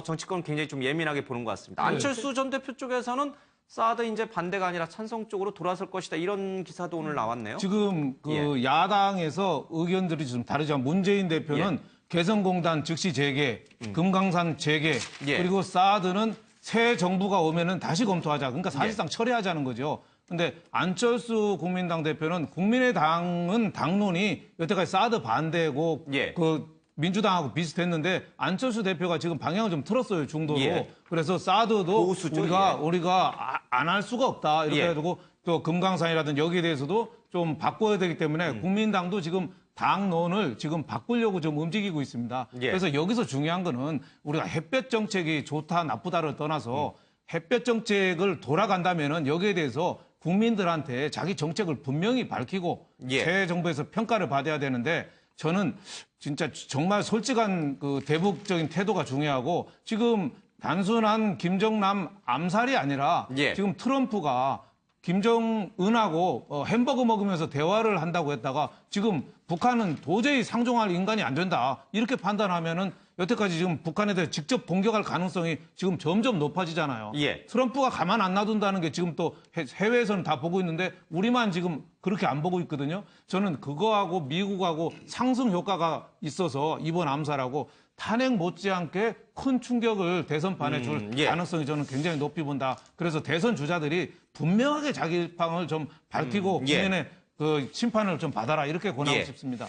Speaker 1: 정치권은 굉장히 좀 예민하게 보는 것 같습니다. 안철수 전 대표 쪽에서는 사드 이제 반대가 아니라 찬성 쪽으로 돌아설 것이다. 이런 기사도 오늘 나왔네요.
Speaker 4: 지금 그 야당에서 의견들이 좀 다르지만 문재인 대표는 개성공단 즉시 재개, 금강산 재개, 그리고 사드는 새 정부가 오면은 다시 검토하자. 그러니까 사실상 철회하자는 거죠. 근데 안철수 국민당 대표는 국민의당은 당론이 여태까지 사드 반대고 그 민주당하고 비슷했는데 안철수 대표가 지금 방향을 좀 틀었어요, 중도로. 그래서 사드도
Speaker 1: 보수죠,
Speaker 4: 우리가 안 할 수가 없다. 이렇게 해가지고 또 금강산이라든지 여기에 대해서도 좀 바꿔야 되기 때문에 국민당도 지금 당론을 지금 바꾸려고 좀 움직이고 있습니다. 그래서 여기서 중요한 거는 우리가 햇볕 정책이 좋다 나쁘다를 떠나서 햇볕 정책을 돌아간다면은 여기에 대해서 국민들한테 자기 정책을 분명히 밝히고 새 정부에서 평가를 받아야 되는데 저는 진짜 정말 솔직한 그 대북적인 태도가 중요하고 지금 단순한 김정남 암살이 아니라 지금 트럼프가 김정은하고 햄버거 먹으면서 대화를 한다고 했다가 지금 북한은 도저히 상종할 인간이 안 된다. 이렇게 판단하면은 여태까지 지금 북한에 대해 직접 공격할 가능성이 지금 점점 높아지잖아요. 트럼프가 가만 안 놔둔다는 게 지금 또 해외에서는 다 보고 있는데 우리만 지금 그렇게 안 보고 있거든요. 저는 그거하고 미국하고 상승 효과가 있어서 이번 암살하고 탄핵 못지않게 큰 충격을 대선판에 줄 가능성이 저는 굉장히 높이 본다. 그래서 대선 주자들이 분명하게 자기 입장을 좀 밝히고 국민의 그 심판을 좀 받아라 이렇게 권하고 싶습니다.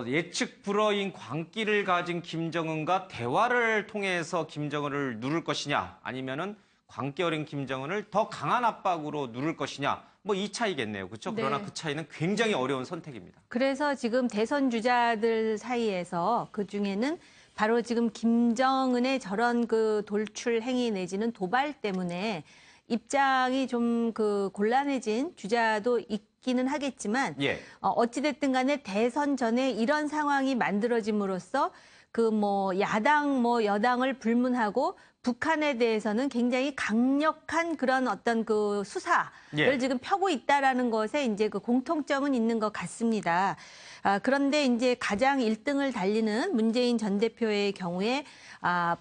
Speaker 1: 예측 불허인 광기를 가진 김정은과 대화를 통해서 김정은을 누를 것이냐 아니면은 광기 어린 김정은을 더 강한 압박으로 누를 것이냐 뭐 이 차이겠네요. 그렇죠? 그러나 그 차이는 굉장히 어려운 선택입니다.
Speaker 2: 그래서 지금 대선 주자들 사이에서 그중에는 바로 지금 김정은의 저런 그 돌출 행위 내지는 도발 때문에 입장이 좀 그 곤란해진 주자도 있기는 하겠지만 어찌됐든 간에 대선 전에 이런 상황이 만들어짐으로써 그 뭐 야당 뭐 여당을 불문하고 북한에 대해서는 굉장히 강력한 그런 어떤 그 수사를 지금 펴고 있다라는 것에 이제 그 공통점은 있는 것 같습니다. 그런데 이제 가장 1등을 달리는 문재인 전 대표의 경우에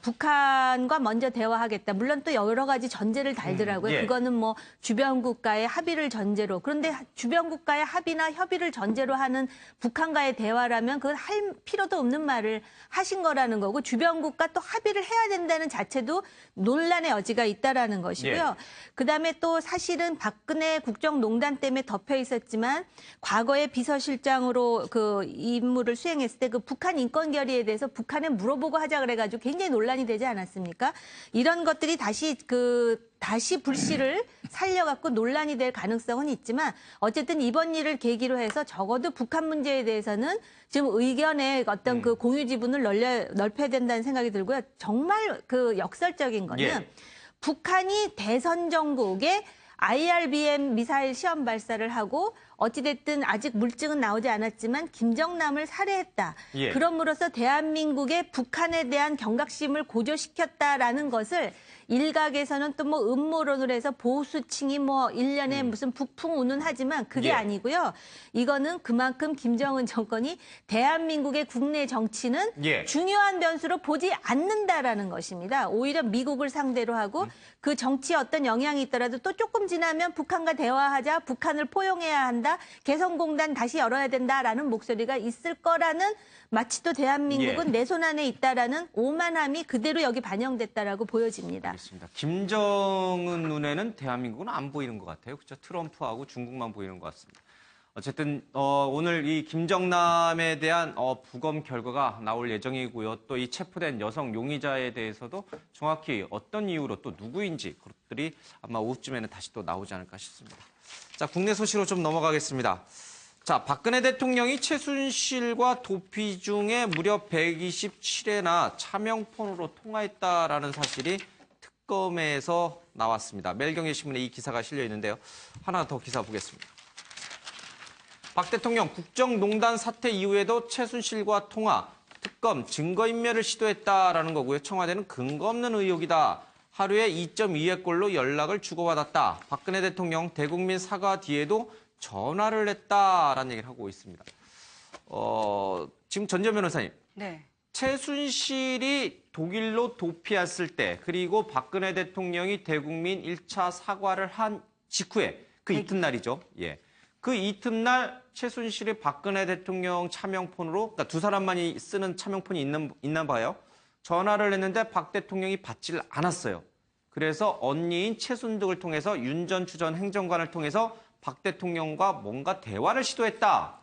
Speaker 2: 북한과 먼저 대화하겠다. 물론 또 여러 가지 전제를 달더라고요. 그거는 뭐 주변 국가의 합의를 전제로. 그런데 주변 국가의 합의나 협의를 전제로 하는 북한과의 대화라면 그건 할 필요도 없는 말을 하신 거라는 거고 주변 국가 또 합의를 해야 된다는 자체도 부분도 논란의 여지가 있다라는 것이고요.
Speaker 1: 예.
Speaker 2: 그다음에 또 사실은 박근혜 국정농단 때문에 덮여 있었지만 과거에 비서실장으로 그 임무를 수행했을 때 그 북한 인권 결의에 대해서 북한에 물어보고 하자 그래가지고 굉장히 논란이 되지 않았습니까? 이런 것들이 다시 불씨를 살려갖고 논란이 될 가능성은 있지만 어쨌든 이번 일을 계기로 해서 적어도 북한 문제에 대해서는 지금 의견의 어떤 그 공유 지분을 넓혀야 된다는 생각이 들고요. 정말 그 역설적인 거는
Speaker 1: 예.
Speaker 2: 북한이 대선 정국에 IRBM 미사일 시험 발사를 하고 어찌됐든 아직 물증은 나오지 않았지만 김정남을 살해했다.
Speaker 1: 예.
Speaker 2: 그럼으로써 대한민국의 북한에 대한 경각심을 고조시켰다라는 것을 일각에서는 또 뭐 음모론을 해서 보수층이 뭐 일련의 무슨 북풍 운운하지만 그게
Speaker 1: 예.
Speaker 2: 아니고요. 이거는 그만큼 김정은 정권이 대한민국의 국내 정치는
Speaker 1: 예.
Speaker 2: 중요한 변수로 보지 않는다라는 것입니다. 오히려 미국을 상대로 하고 그 정치에 어떤 영향이 있더라도 또 조금 지나면 북한과 대화하자, 북한을 포용해야 한다, 개성공단 다시 열어야 된다라는 목소리가 있을 거라는 마치 또 대한민국은
Speaker 1: 예.
Speaker 2: 내 손 안에 있다라는 오만함이 그대로 여기 반영됐다라고 보여집니다.
Speaker 1: 알겠습니다. 김정은 눈에는 대한민국은 안 보이는 것 같아요. 그렇죠? 트럼프하고 중국만 보이는 것 같습니다. 어쨌든 오늘 이 김정남에 대한 부검 결과가 나올 예정이고요. 또 이 체포된 여성 용의자에 대해서도 정확히 어떤 이유로 또 누구인지 그것들이 아마 오후쯤에는 다시 또 나오지 않을까 싶습니다. 자, 국내 소식으로 좀 넘어가겠습니다. 자, 박근혜 대통령이 최순실과 도피 중에 무려 127회나 차명폰으로 통화했다라는 사실이 특검에서 나왔습니다. 매일경제신문에 이 기사가 실려 있는데요. 하나 더 기사 보겠습니다. 박 대통령 국정농단 사태 이후에도 최순실과 통화, 특검 증거인멸을 시도했다라는 거고요. 청와대는 근거 없는 의혹이다. 하루에 2.2회꼴로 연락을 주고받았다. 박근혜 대통령 대국민 사과 뒤에도 전화를 했다라는 얘기를 하고 있습니다. 지금 전지현 변호사님.
Speaker 3: 네.
Speaker 1: 최순실이 독일로 도피했을 때 그리고 박근혜 대통령이 대국민 1차 사과를 한 직후에 그 이튿날이죠. 예. 그 이튿날 최순실이 박근혜 대통령 차명폰으로 그러니까 두 사람만이 쓰는 차명폰이 있나 봐요. 전화를 했는데 박 대통령이 받질 않았어요. 그래서 언니인 최순득을 통해서 윤 전 추 전 행정관을 통해서 박 대통령과 뭔가 대화를 시도했다라고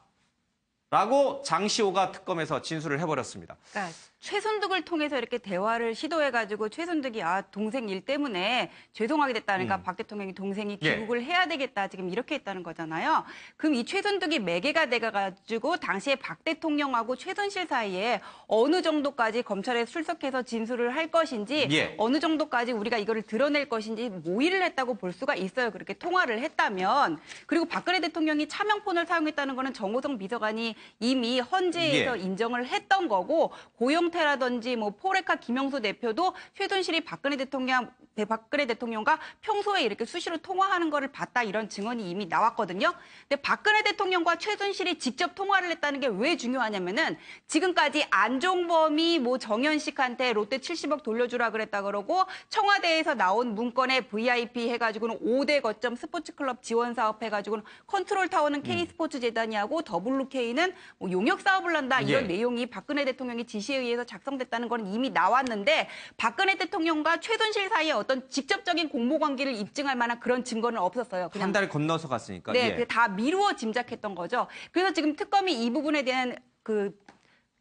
Speaker 1: 장시호가 특검에서 진술을 해버렸습니다.
Speaker 3: 그러니까 최순득을 통해서 이렇게 대화를 시도해가지고 최순득이 동생 일 때문에 죄송하게 됐다니까 박 대통령이 동생이 귀국을 해야 되겠다 지금 이렇게 했다는 거잖아요. 그럼 이 최순득이 매개가 돼가지고 당시에 박 대통령하고 최순실 사이에 어느 정도까지 검찰에 출석해서 진술을 할 것인지 어느 정도까지 우리가 이거를 드러낼 것인지 모의를 했다고 볼 수가 있어요. 그렇게 통화를 했다면. 그리고 박근혜 대통령이 차명폰을 사용했다는 거는 정호성 비서관이 이미 헌재에서 인정을 했던 거고 고영태라든지 뭐 포레카 김영수 대표도 최순실이 박근혜 대통령과 평소에 이렇게 수시로 통화하는 거를 봤다 이런 증언이 이미 나왔거든요. 근데 박근혜 대통령과 최순실이 직접 통화를 했다는 게 왜 중요하냐면은 지금까지 안종범이 뭐 정현식한테 롯데 70억 돌려주라 그랬다 그러고 청와대에서 나온 문건에 VIP 해가지고는 5대 거점 스포츠클럽 지원 사업 해가지고는 컨트롤 타워는 K스포츠 재단이 하고 WK는 뭐 용역 사업을 한다 이런 내용이 박근혜 대통령이 지시에 의해서 작성됐다는 건 이미 나왔는데 박근혜 대통령과 최순실 사이에 어떤 직접적인 공모 관계를 입증할 만한 그런 증거는 없었어요. 그냥
Speaker 1: 한 달을 건너서 갔으니까.
Speaker 3: 네, 다 미루어 짐작했던 거죠. 그래서 지금 특검이 이 부분에 대한 그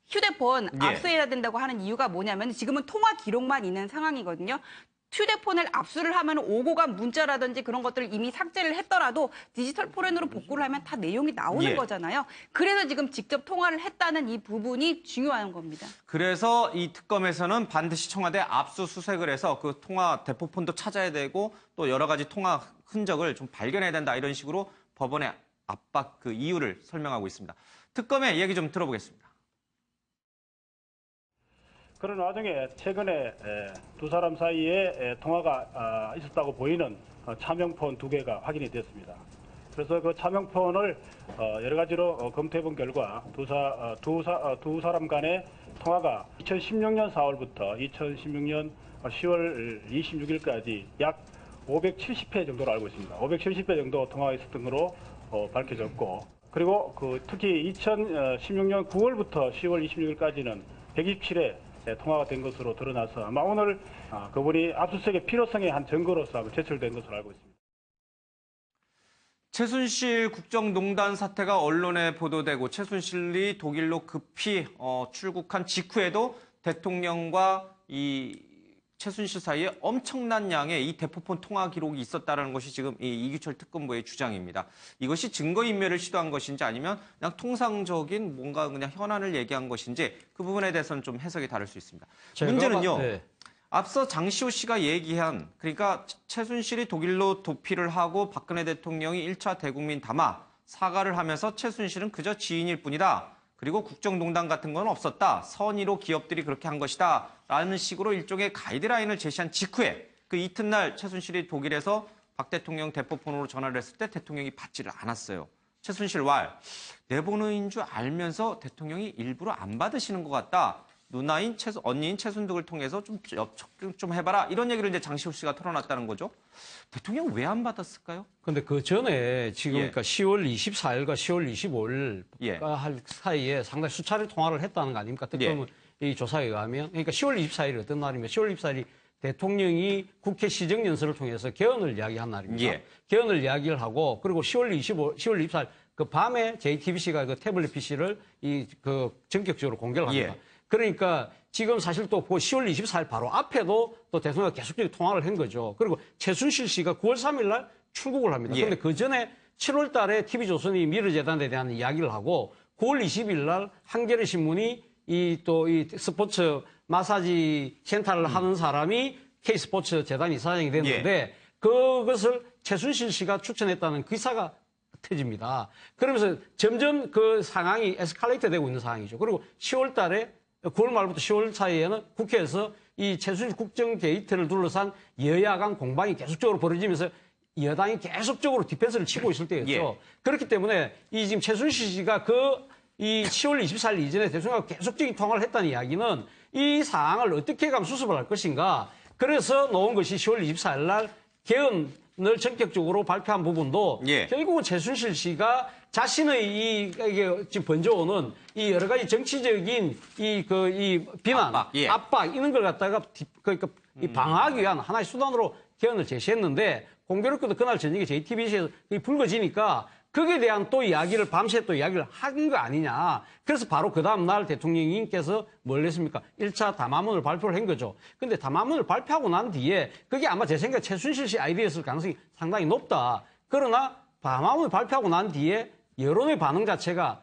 Speaker 3: 휴대폰 압수해야 된다고 하는 이유가 뭐냐면 지금은 통화 기록만 있는 상황이거든요. 휴대폰을 압수를 하면 오고 간 문자라든지 그런 것들을 이미 삭제를 했더라도 디지털 포렌으로 복구를 하면 다 내용이 나오는 거잖아요. 그래서 지금 직접 통화를 했다는 이 부분이 중요한 겁니다.
Speaker 1: 그래서 이 특검에서는 반드시 청와대 압수수색을 해서 그 통화 대포폰도 찾아야 되고 또 여러 가지 통화 흔적을 좀 발견해야 된다 이런 식으로 법원의 압박 그 이유를 설명하고 있습니다. 특검의 얘기 좀 들어보겠습니다.
Speaker 11: 그런 와중에 최근에 두 사람 사이에 통화가 있었다고 보이는 차명폰 2개가 확인이 됐습니다. 그래서 그 차명폰을 여러 가지로 검토해 본 결과 두 사람 간의 통화가 2016년 4월부터 2016년 10월 26일까지 약 570회 정도로 알고 있습니다. 570회 정도 통화가 있었던 것으로 밝혀졌고, 그리고 특히 2016년 9월부터 10월 26일까지는 127회 통화가 된 것으로 드러나서 아마 오늘 그분이 압수수색의 필요성의 한 증거로서 아마 제출된 것으로 알고 있습니다.
Speaker 1: 최순실 국정농단 사태가 언론에 보도되고 최순실이 독일로 급히 출국한 직후에도 대통령과 이 최순실 사이에 엄청난 양의 이 대포폰 통화 기록이 있었다는 것이 지금 이규철 특검부의 주장입니다. 이것이 증거인멸을 시도한 것인지 아니면 그냥 통상적인 뭔가 그냥 현안을 얘기한 것인지 그 부분에 대해서는 좀 해석이 다를 수 있습니다. 문제는요.
Speaker 5: 네.
Speaker 1: 앞서 장시호 씨가 얘기한 그러니까 최순실이 독일로 도피를 하고 박근혜 대통령이 1차 대국민 담화 사과를 하면서 최순실은 그저 지인일 뿐이다. 그리고 국정농단 같은 건 없었다. 선의로 기업들이 그렇게 한 것이다. 라는 식으로 일종의 가이드라인을 제시한 직후에 그 이튿날 최순실이 독일에서 박 대통령 대포폰으로 전화를 했을 때 대통령이 받지를 않았어요. 최순실 왈, 내 번호인 줄 알면서 대통령이 일부러 안 받으시는 것 같다. 누나인 언니인 최순득을 통해서 좀 접촉 좀 해봐라. 이런 얘기를 이제 장시호 씨가 털어놨다는 거죠. 대통령 왜 안 받았을까요?
Speaker 5: 근데 그 전에 지금
Speaker 1: 예.
Speaker 5: 그러니까 10월 24일과 10월 25일
Speaker 1: 예.
Speaker 5: 할 사이에 상당히 수차례 통화를 했다는 거 아닙니까? 특검은 이 조사에 의하면. 그러니까 10월 24일이 어떤 날이면 10월 24일이 대통령이 국회 시정연설을 통해서 개헌을 이야기한 날입니다.
Speaker 1: 예.
Speaker 5: 개헌을 이야기를 하고 그리고 10월 24일 그 밤에 JTBC가 그 태블릿 PC를 전격적으로 공개를 합니다.
Speaker 1: 예.
Speaker 5: 그러니까 지금 사실 또 그 10월 24일 바로 앞에도 또 대통령이 계속적인 통화를 한 거죠. 그리고 최순실 씨가 9월 3일 날 출국을 합니다.
Speaker 1: 예.
Speaker 5: 그런데 그 전에 7월 달에 TV조선이 미르재단에 대한 이야기를 하고 9월 20일 날 한겨레 신문이 이 스포츠 마사지 센터를 하는 사람이 K스포츠 재단 이사장이 됐는데 그것을 최순실 씨가 추천했다는 기사가 터집니다. 그러면서 점점 그 상황이 에스컬레이트 되고 있는 상황이죠. 그리고 10월 달에 9월 말부터 10월 사이에는 국회에서 이 최순실 국정 게이트를 둘러싼 여야 간 공방이 계속적으로 벌어지면서 여당이 계속적으로 디펜스를 치고 있을 때였죠.
Speaker 1: 예.
Speaker 5: 그렇기 때문에 이 지금 최순실 씨가 이 10월 24일 이전에 대통령과 계속적인 통화를 했다는 이야기는 이 사항을 어떻게 가면 수습을 할 것인가. 그래서 놓은 것이 10월 24일 날 개헌을 전격적으로 발표한 부분도 결국은 최순실 씨가 자신의 이게 지금 번져오는 이 여러 가지 정치적인 이 비난, 압박 이런 걸 갖다가 그러니까 이 방어하기 위한 하나의 수단으로 개헌을 제시했는데 공교롭게도 그날 저녁에 JTBC에서 불거지니까 거기에 대한 또 이야기를 밤새 또 이야기를 한 거 아니냐. 그래서 바로 그 다음 날 대통령님께서 뭘 했습니까? 1차 담화문을 발표를 한 거죠. 근데 담화문을 발표하고 난 뒤에 그게 아마 제 생각에 최순실 씨 아이디어였을 가능성이 상당히 높다. 그러나 담화문을 발표하고 난 뒤에 여론의 반응 자체가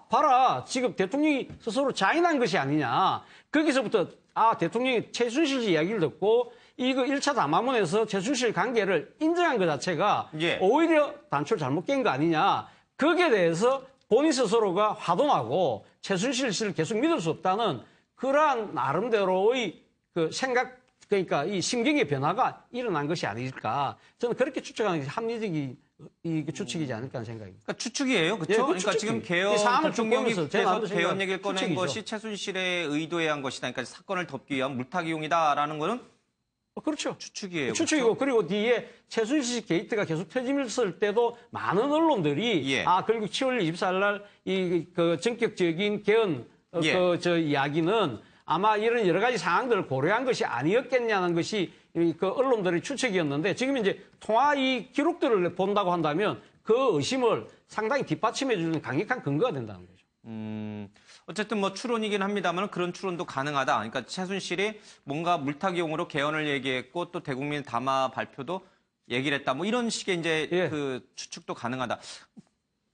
Speaker 5: 봐라. 지금 대통령이 스스로 자인한 것이 아니냐. 거기서부터 대통령이 최순실 씨 이야기를 듣고 이거 1차 담화문에서 최순실 관계를 인정한 것 자체가 오히려 단추를 잘못 깬 거 아니냐. 거기에 대해서 본인 스스로가 화도 나고 최순실 씨를 계속 믿을 수 없다는 그러한 나름대로의 그 생각, 그러니까 이 심경의 변화가 일어난 것이 아닐까. 저는 그렇게 추측하는 게 합리적인 추측이지 않을까 하는 생각입니다.
Speaker 1: 그러니까 추측이에요. 그렇죠? 그러니까 지금 개헌 대통령께서 개헌 얘기를 꺼낸
Speaker 5: 추측이죠.
Speaker 1: 것이 최순실의 의도에 의한 것이다. 그러니까 사건을 덮기 위한 물타기용이다라는 거는
Speaker 5: 그렇죠.
Speaker 1: 추측이에요.
Speaker 5: 추측이고
Speaker 1: 그렇죠?
Speaker 5: 그리고 뒤에 최순실 씨 게이트가 계속 터지면서 때도 많은 언론들이 결국 10월 24일 날 그 전격적인 개헌 이야기는 아마 이런 여러 가지 상황들을 고려한 것이 아니었겠냐는 것이 그 언론들의 추측이었는데 지금 이제 통화 이 기록들을 본다고 한다면 그 의심을 상당히 뒷받침해 주는 강력한 근거가 된다는 거죠.
Speaker 1: 어쨌든 뭐 추론이긴 합니다만 그런 추론도 가능하다. 그러니까 최순실이 뭔가 물타기용으로 개헌을 얘기했고 또 대국민 담화 발표도 얘기를 했다. 뭐 이런 식의 이제 그 추측도 가능하다.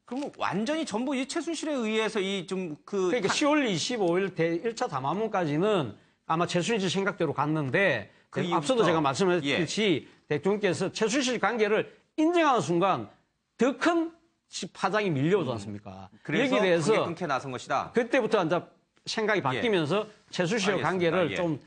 Speaker 1: 그럼 완전히 전부 이 최순실에 의해서
Speaker 5: 그러니까 10월 25일 1차 담화문까지는 아마 최순실 생각대로 갔는데 앞서도 제가 말씀드렸듯이 대통령께서 최순실 관계를 인정하는 순간 더 큰 파장이 밀려오지 않습니까?
Speaker 1: 그래서
Speaker 5: 여기에 대해서
Speaker 1: 관계 끊게 나선 것이다.
Speaker 5: 그때부터 이제 생각이 바뀌면서 최순실의 관계를 좀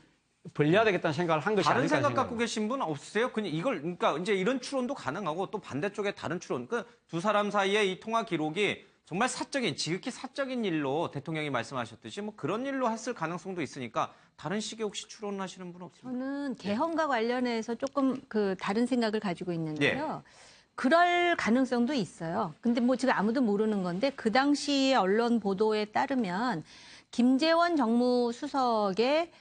Speaker 5: 벌려야 되겠다는 생각을 한 것이
Speaker 1: 다른
Speaker 5: 아닐까
Speaker 1: 생각 갖고 계신 분 없으세요? 그냥 그러니까 이제 이런 추론도 가능하고 또 반대쪽에 다른 추론. 그 두 사람 사이의 이 통화 기록이 정말 지극히 사적인 일로 대통령이 말씀하셨듯이 뭐 그런 일로 했을 가능성도 있으니까 다른 식의 혹시 추론하시는 분 없습니까?
Speaker 2: 저는 개헌과 관련해서 조금 다른 생각을 가지고 있는데요. 그럴 가능성도 있어요. 근데 뭐 지금 아무도 모르는 건데 그 당시의 언론 보도에 따르면 김재원 정무수석의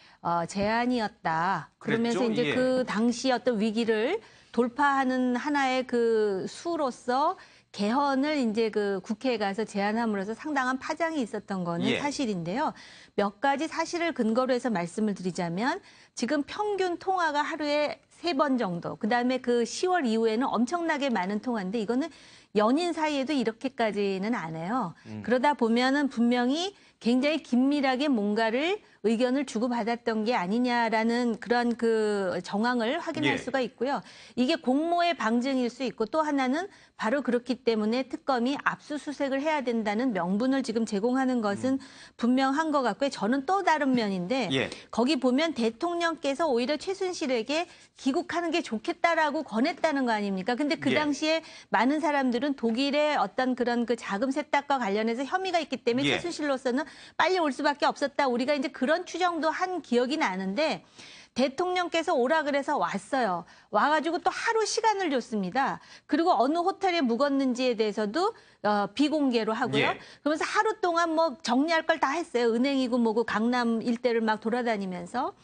Speaker 2: 제안이었다. 그러면서
Speaker 1: 그랬죠?
Speaker 2: 이제
Speaker 1: 예.
Speaker 2: 그 당시 어떤 위기를 돌파하는 하나의 그 수로서 개헌을 이제 그 국회에 가서 제안함으로써 상당한 파장이 있었던 거는
Speaker 1: 예.
Speaker 2: 사실인데요. 몇 가지 사실을 근거로 해서 말씀을 드리자면 지금 평균 통화가 하루에 3번 정도, 그다음에 그 10월 이후에는 엄청나게 많은 통화인데 이거는 연인 사이에도 이렇게까지는 안 해요. 그러다 보면은 분명히 굉장히 긴밀하게 뭔가를 의견을 주고받았던 게 아니냐라는 그런 그 정황을 확인할
Speaker 1: 예.
Speaker 2: 수가 있고요. 이게 공모의 방증일 수 있고 또 하나는 바로 그렇기 때문에 특검이 압수수색을 해야 된다는 명분을 지금 제공하는 것은 분명한 것 같고요. 저는 또 다른 면인데
Speaker 1: 예.
Speaker 2: 거기 보면 대통령께서 오히려 최순실에게 귀국하는 게 좋겠다라고 권했다는 거 아닙니까? 근데 그
Speaker 1: 예.
Speaker 2: 당시에 많은 사람들은 독일의 어떤 그런 그 자금 세탁과 관련해서 혐의가 있기 때문에
Speaker 1: 예.
Speaker 2: 최순실로서는 빨리 올 수밖에 없었다. 우리가 이제 그런 추정도 한 기억이 나는데 대통령께서 오라 그래서 왔어요. 와가지고 또 하루 시간을 줬습니다. 그리고 어느 호텔에 묵었는지에 대해서도 비공개로 하고요.
Speaker 1: 예.
Speaker 2: 그러면서 하루 동안 뭐 정리할 걸 다 했어요. 은행이고 뭐고 강남 일대를 막 돌아다니면서.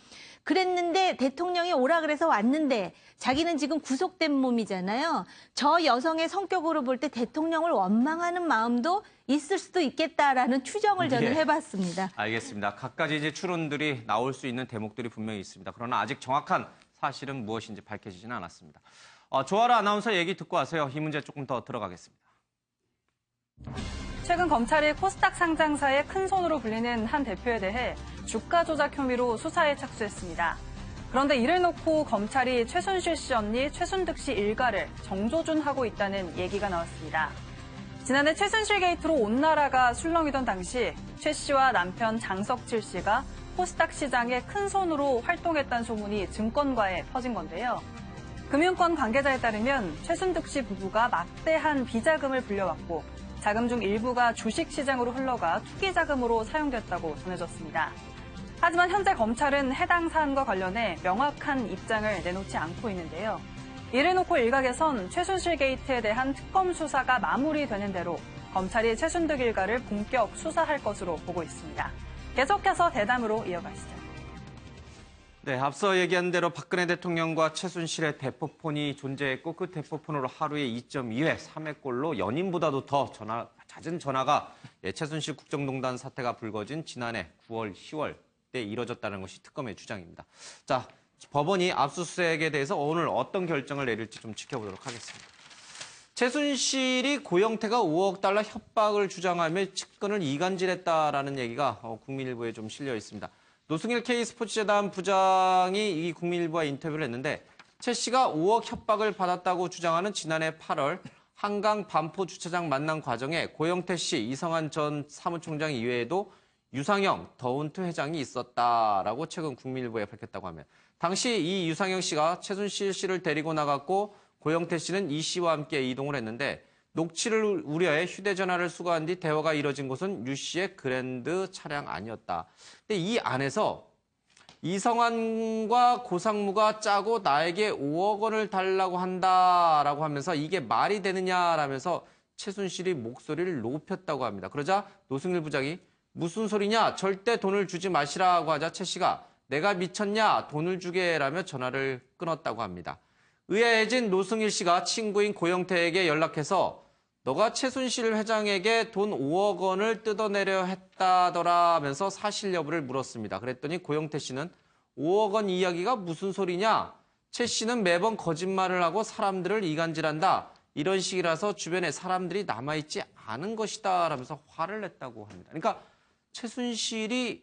Speaker 2: 그랬는데 대통령이 오라 그래서 왔는데 자기는 지금 구속된 몸이잖아요. 저 여성의 성격으로 볼 때 대통령을 원망하는 마음도 있을 수도 있겠다라는 추정을 저는
Speaker 1: 예.
Speaker 2: 해봤습니다.
Speaker 1: 알겠습니다. 각가지 이제 추론들이 나올 수 있는 대목들이 분명히 있습니다. 그러나 아직 정확한 사실은 무엇인지 밝혀지지는 않았습니다. 조아라 아나운서 얘기 듣고 와서요. 이 문제 조금 더 들어가겠습니다.
Speaker 12: 최근 검찰이 코스닥 상장사의 큰손으로 불리는 한 대표에 대해 주가 조작 혐의로 수사에 착수했습니다. 그런데 이를 놓고 검찰이 최순실 씨 언니 최순득 씨 일가를 정조준하고 있다는 얘기가 나왔습니다. 지난해 최순실 게이트로 온 나라가 술렁이던 당시 최 씨와 남편 장석칠 씨가 코스닥 시장의 큰손으로 활동했다는 소문이 증권가에 퍼진 건데요. 금융권 관계자에 따르면 최순득 씨 부부가 막대한 비자금을 불려왔고 자금 중 일부가 주식시장으로 흘러가 투기자금으로 사용됐다고 전해졌습니다. 하지만 현재 검찰은 해당 사안과 관련해 명확한 입장을 내놓지 않고 있는데요. 이를 놓고 일각에선 최순실 게이트에 대한 특검 수사가 마무리되는 대로 검찰이 최순득 일가를 본격 수사할 것으로 보고 있습니다. 계속해서 대담으로 이어가시죠.
Speaker 1: 네, 앞서 얘기한 대로 박근혜 대통령과 최순실의 대포폰이 존재했고 그 대포폰으로 하루에 2.2회, 3회꼴로 연인보다도 더 잦은 전화가 최순실 국정농단 사태가 불거진 지난해 9월, 10월 때 이뤄졌다는 것이 특검의 주장입니다. 자, 법원이 압수수색에 대해서 오늘 어떤 결정을 내릴지 좀 지켜보도록 하겠습니다. 최순실이 고영태가 5억 달러 협박을 주장하며 측근을 이간질했다라는 얘기가 국민일보에 좀 실려 있습니다. 노승일 K스포츠재단 부장이 이 국민일보와 인터뷰를 했는데 최 씨가 5억 협박을 받았다고 주장하는 지난해 8월 한강 반포 주차장 만난 과정에 고영태 씨, 이성한 전 사무총장 이외에도 유상영, 더운트 회장이 있었다라고 최근 국민일보에 밝혔다고 하면 당시 이 유상영 씨가 최순실 씨를 데리고 나갔고 고영태 씨는 이 씨와 함께 이동을 했는데 녹취를 우려해 휴대전화를 수거한 뒤 대화가 이뤄진 곳은 유 씨의 그랜드 차량 아니었다. 근데 이 안에서 이성환과 고상무가 짜고 나에게 5억 원을 달라고 한다라고 하면서 이게 말이 되느냐라면서 최순실이 목소리를 높였다고 합니다. 그러자 노승일 부장이 무슨 소리냐? 절대 돈을 주지 마시라고 하자 최 씨가 내가 미쳤냐? 돈을 주게라며 전화를 끊었다고 합니다. 의아해진 노승일 씨가 친구인 고영태에게 연락해서 너가 최순실 회장에게 돈 5억 원을 뜯어내려 했다더라 하면서 사실 여부를 물었습니다. 그랬더니 고영태 씨는 5억 원 이야기가 무슨 소리냐? 최 씨는 매번 거짓말을 하고 사람들을 이간질한다. 이런 식이라서 주변에 사람들이 남아있지 않은 것이다 라면서 화를 냈다고 합니다. 그러니까 최순실이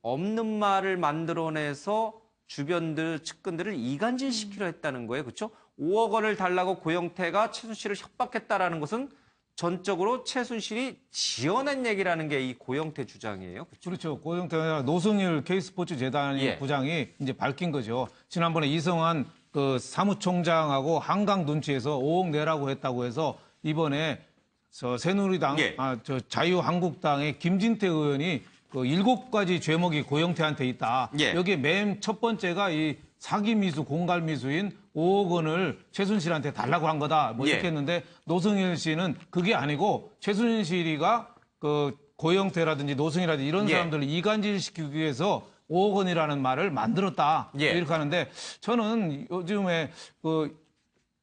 Speaker 1: 없는 말을 만들어내서 주변들, 측근들을 이간질시키려 했다는 거예요. 그렇죠? 5억 원을 달라고 고영태가 최순실을 협박했다라는 것은 전적으로 최순실이 지어낸 얘기라는 게 이 고영태 주장이에요.
Speaker 4: 그렇죠. 고영태가 노승일 K스포츠 재단의 부장이 이제 밝힌 거죠. 지난번에 이성한 그 사무총장하고 한강 눈치에서 5억 내라고 했다고 해서 이번에 새누리당, 자유한국당의 김진태 의원이 그 7가지 죄목이 고영태한테 있다. 여기에 맨 첫 번째가 이 사기 미수, 공갈 미수인 5억 원을 최순실한테 달라고 한 거다. 뭐 이렇게 했는데 노승일 씨는 그게 아니고 최순실이가 그 고영태라든지 노승이라든지 이런
Speaker 1: 예.
Speaker 4: 사람들을 이간질시키기 위해서 5억 원이라는 말을 만들었다.
Speaker 1: 예.
Speaker 4: 이렇게 하는데 저는 요즘에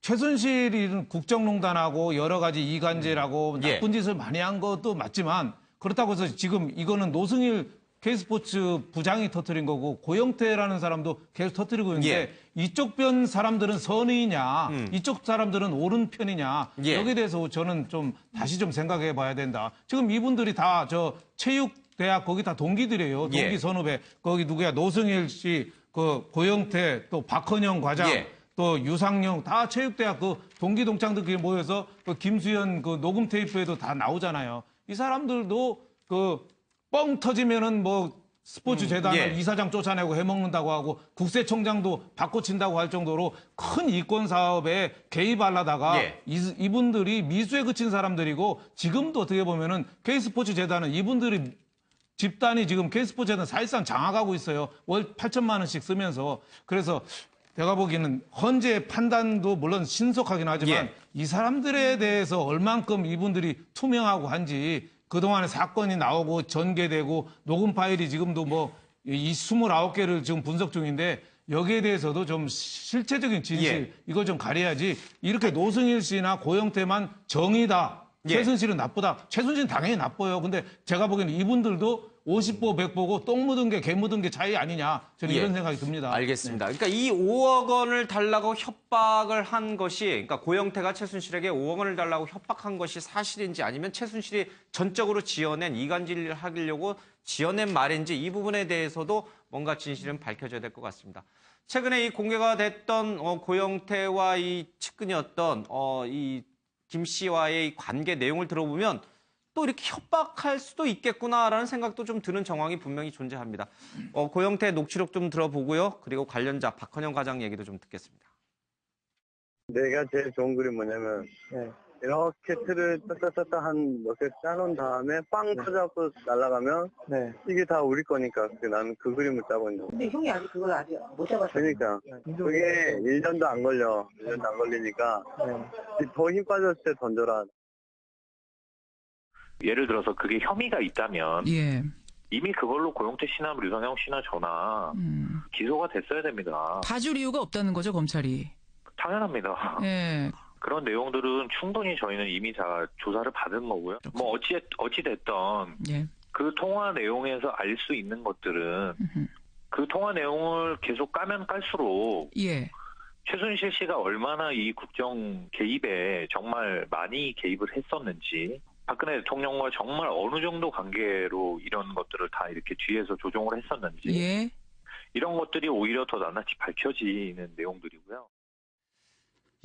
Speaker 4: 최순실이 국정농단하고 여러 가지 이간질하고
Speaker 1: 예.
Speaker 4: 나쁜 짓을 많이 한 것도 맞지만 그렇다고 해서 지금 이거는 노승일 K스포츠 부장이 터뜨린 거고 고영태라는 사람도 계속 터뜨리고 있는데
Speaker 1: 예.
Speaker 4: 이쪽 편 사람들은 선의냐 이쪽 사람들은 옳은 편이냐
Speaker 1: 예.
Speaker 4: 여기에 대해서 저는 좀 다시 좀 생각해 봐야 된다. 지금 이분들이 다 저 체육대학 거기 다 동기들이에요. 동기
Speaker 1: 예.
Speaker 4: 선후배. 거기 누구야 노승일 씨, 그 고영태 또 박헌영 과장
Speaker 1: 예.
Speaker 4: 또 유상영 다 체육대학 그 동기 동창들끼리 모여서 그 김수현 그 녹음 테이프에도 다 나오잖아요. 이 사람들도 그 뻥 터지면은 뭐 스포츠 재단을
Speaker 1: 예.
Speaker 4: 이사장 쫓아내고 해먹는다고 하고 국세청장도 바꿔친다고 할 정도로 큰 이권 사업에 개입하려다가
Speaker 1: 예.
Speaker 4: 이분들이 미수에 그친 사람들이고 지금도 어떻게 보면은 K스포츠 재단은 이분들이 집단이 지금 K스포츠 재단 사실상 장악하고 있어요. 월 8천만 원씩 쓰면서. 그래서 내가 보기에는 헌재 판단도 물론 신속하긴 하지만
Speaker 1: 예.
Speaker 4: 이 사람들에 대해서 얼만큼 이분들이 투명하고 한지 그동안에 사건이 나오고 전개되고 녹음 파일이 지금도 뭐 이 29개를 지금 분석 중인데 여기에 대해서도 좀 실체적인 진실
Speaker 1: 예.
Speaker 4: 이걸 좀 가려야지 이렇게 노승일 씨나 고영태만 정의다.
Speaker 1: 예.
Speaker 4: 최순실은 나쁘다. 최순실은 당연히 나빠요. 근데 제가 보기에는 이분들도 50보 100보고 똥 묻은 게 개 묻은 게 차이 아니냐. 저는
Speaker 1: 예.
Speaker 4: 이런 생각이 듭니다.
Speaker 1: 알겠습니다. 그러니까 이 5억 원을 달라고 협박을 한 것이 그러니까 고영태가 최순실에게 5억 원을 달라고 협박한 것이 사실인지 아니면 최순실이 전적으로 지어낸 이간질을 하려고 지어낸 말인지 이 부분에 대해서도 뭔가 진실은 밝혀져야 될 것 같습니다. 최근에 이 공개가 됐던 고영태와 이 측근이었던 이 김 씨와의 이 관계 내용을 들어보면 또 이렇게 협박할 수도 있겠구나라는 생각도 좀 드는 정황이 분명히 존재합니다. 고영태 녹취록 좀 들어보고요. 그리고 관련자 박헌영 과장 얘기도 좀 듣겠습니다.
Speaker 13: 내가 제일 좋은 그림 뭐냐면 이렇게 틀을 따따따따 한 몇 개 짜놓은 다음에 빵 터져갖고 날아가면 이게 다 우리 거니까 나는 그 그림을 짜고 있는 거야.
Speaker 14: 근데 형이 아직 그걸 아직 못 잡았어.
Speaker 13: 그러니까 그게 1년도 안 걸려. 1년도 안 걸리니까 더 힘 빠졌을 때 던져라.
Speaker 15: 예를 들어서 그게 혐의가 있다면
Speaker 16: 예.
Speaker 15: 이미 그걸로 고영태 씨나 류성영 씨나 저나 기소가 됐어야 됩니다.
Speaker 16: 봐줄 이유가 없다는 거죠, 검찰이.
Speaker 15: 당연합니다.
Speaker 16: 예.
Speaker 15: 그런 내용들은 충분히 저희는 이미 다 조사를 받은 거고요. 뭐 어찌 됐던
Speaker 16: 예.
Speaker 15: 그 통화 내용에서 알 수 있는 것들은 그 통화 내용을 계속 까면 깔수록
Speaker 16: 예.
Speaker 15: 최순실 씨가 얼마나 이 국정 개입에 정말 많이 개입을 했었는지 박근혜 대통령과 정말 어느 정도 관계로 이런 것들을 다 이렇게 뒤에서 조종을 했었는지
Speaker 16: 예.
Speaker 15: 이런 것들이 오히려 더 낱낱이 밝혀지는 내용들이고요.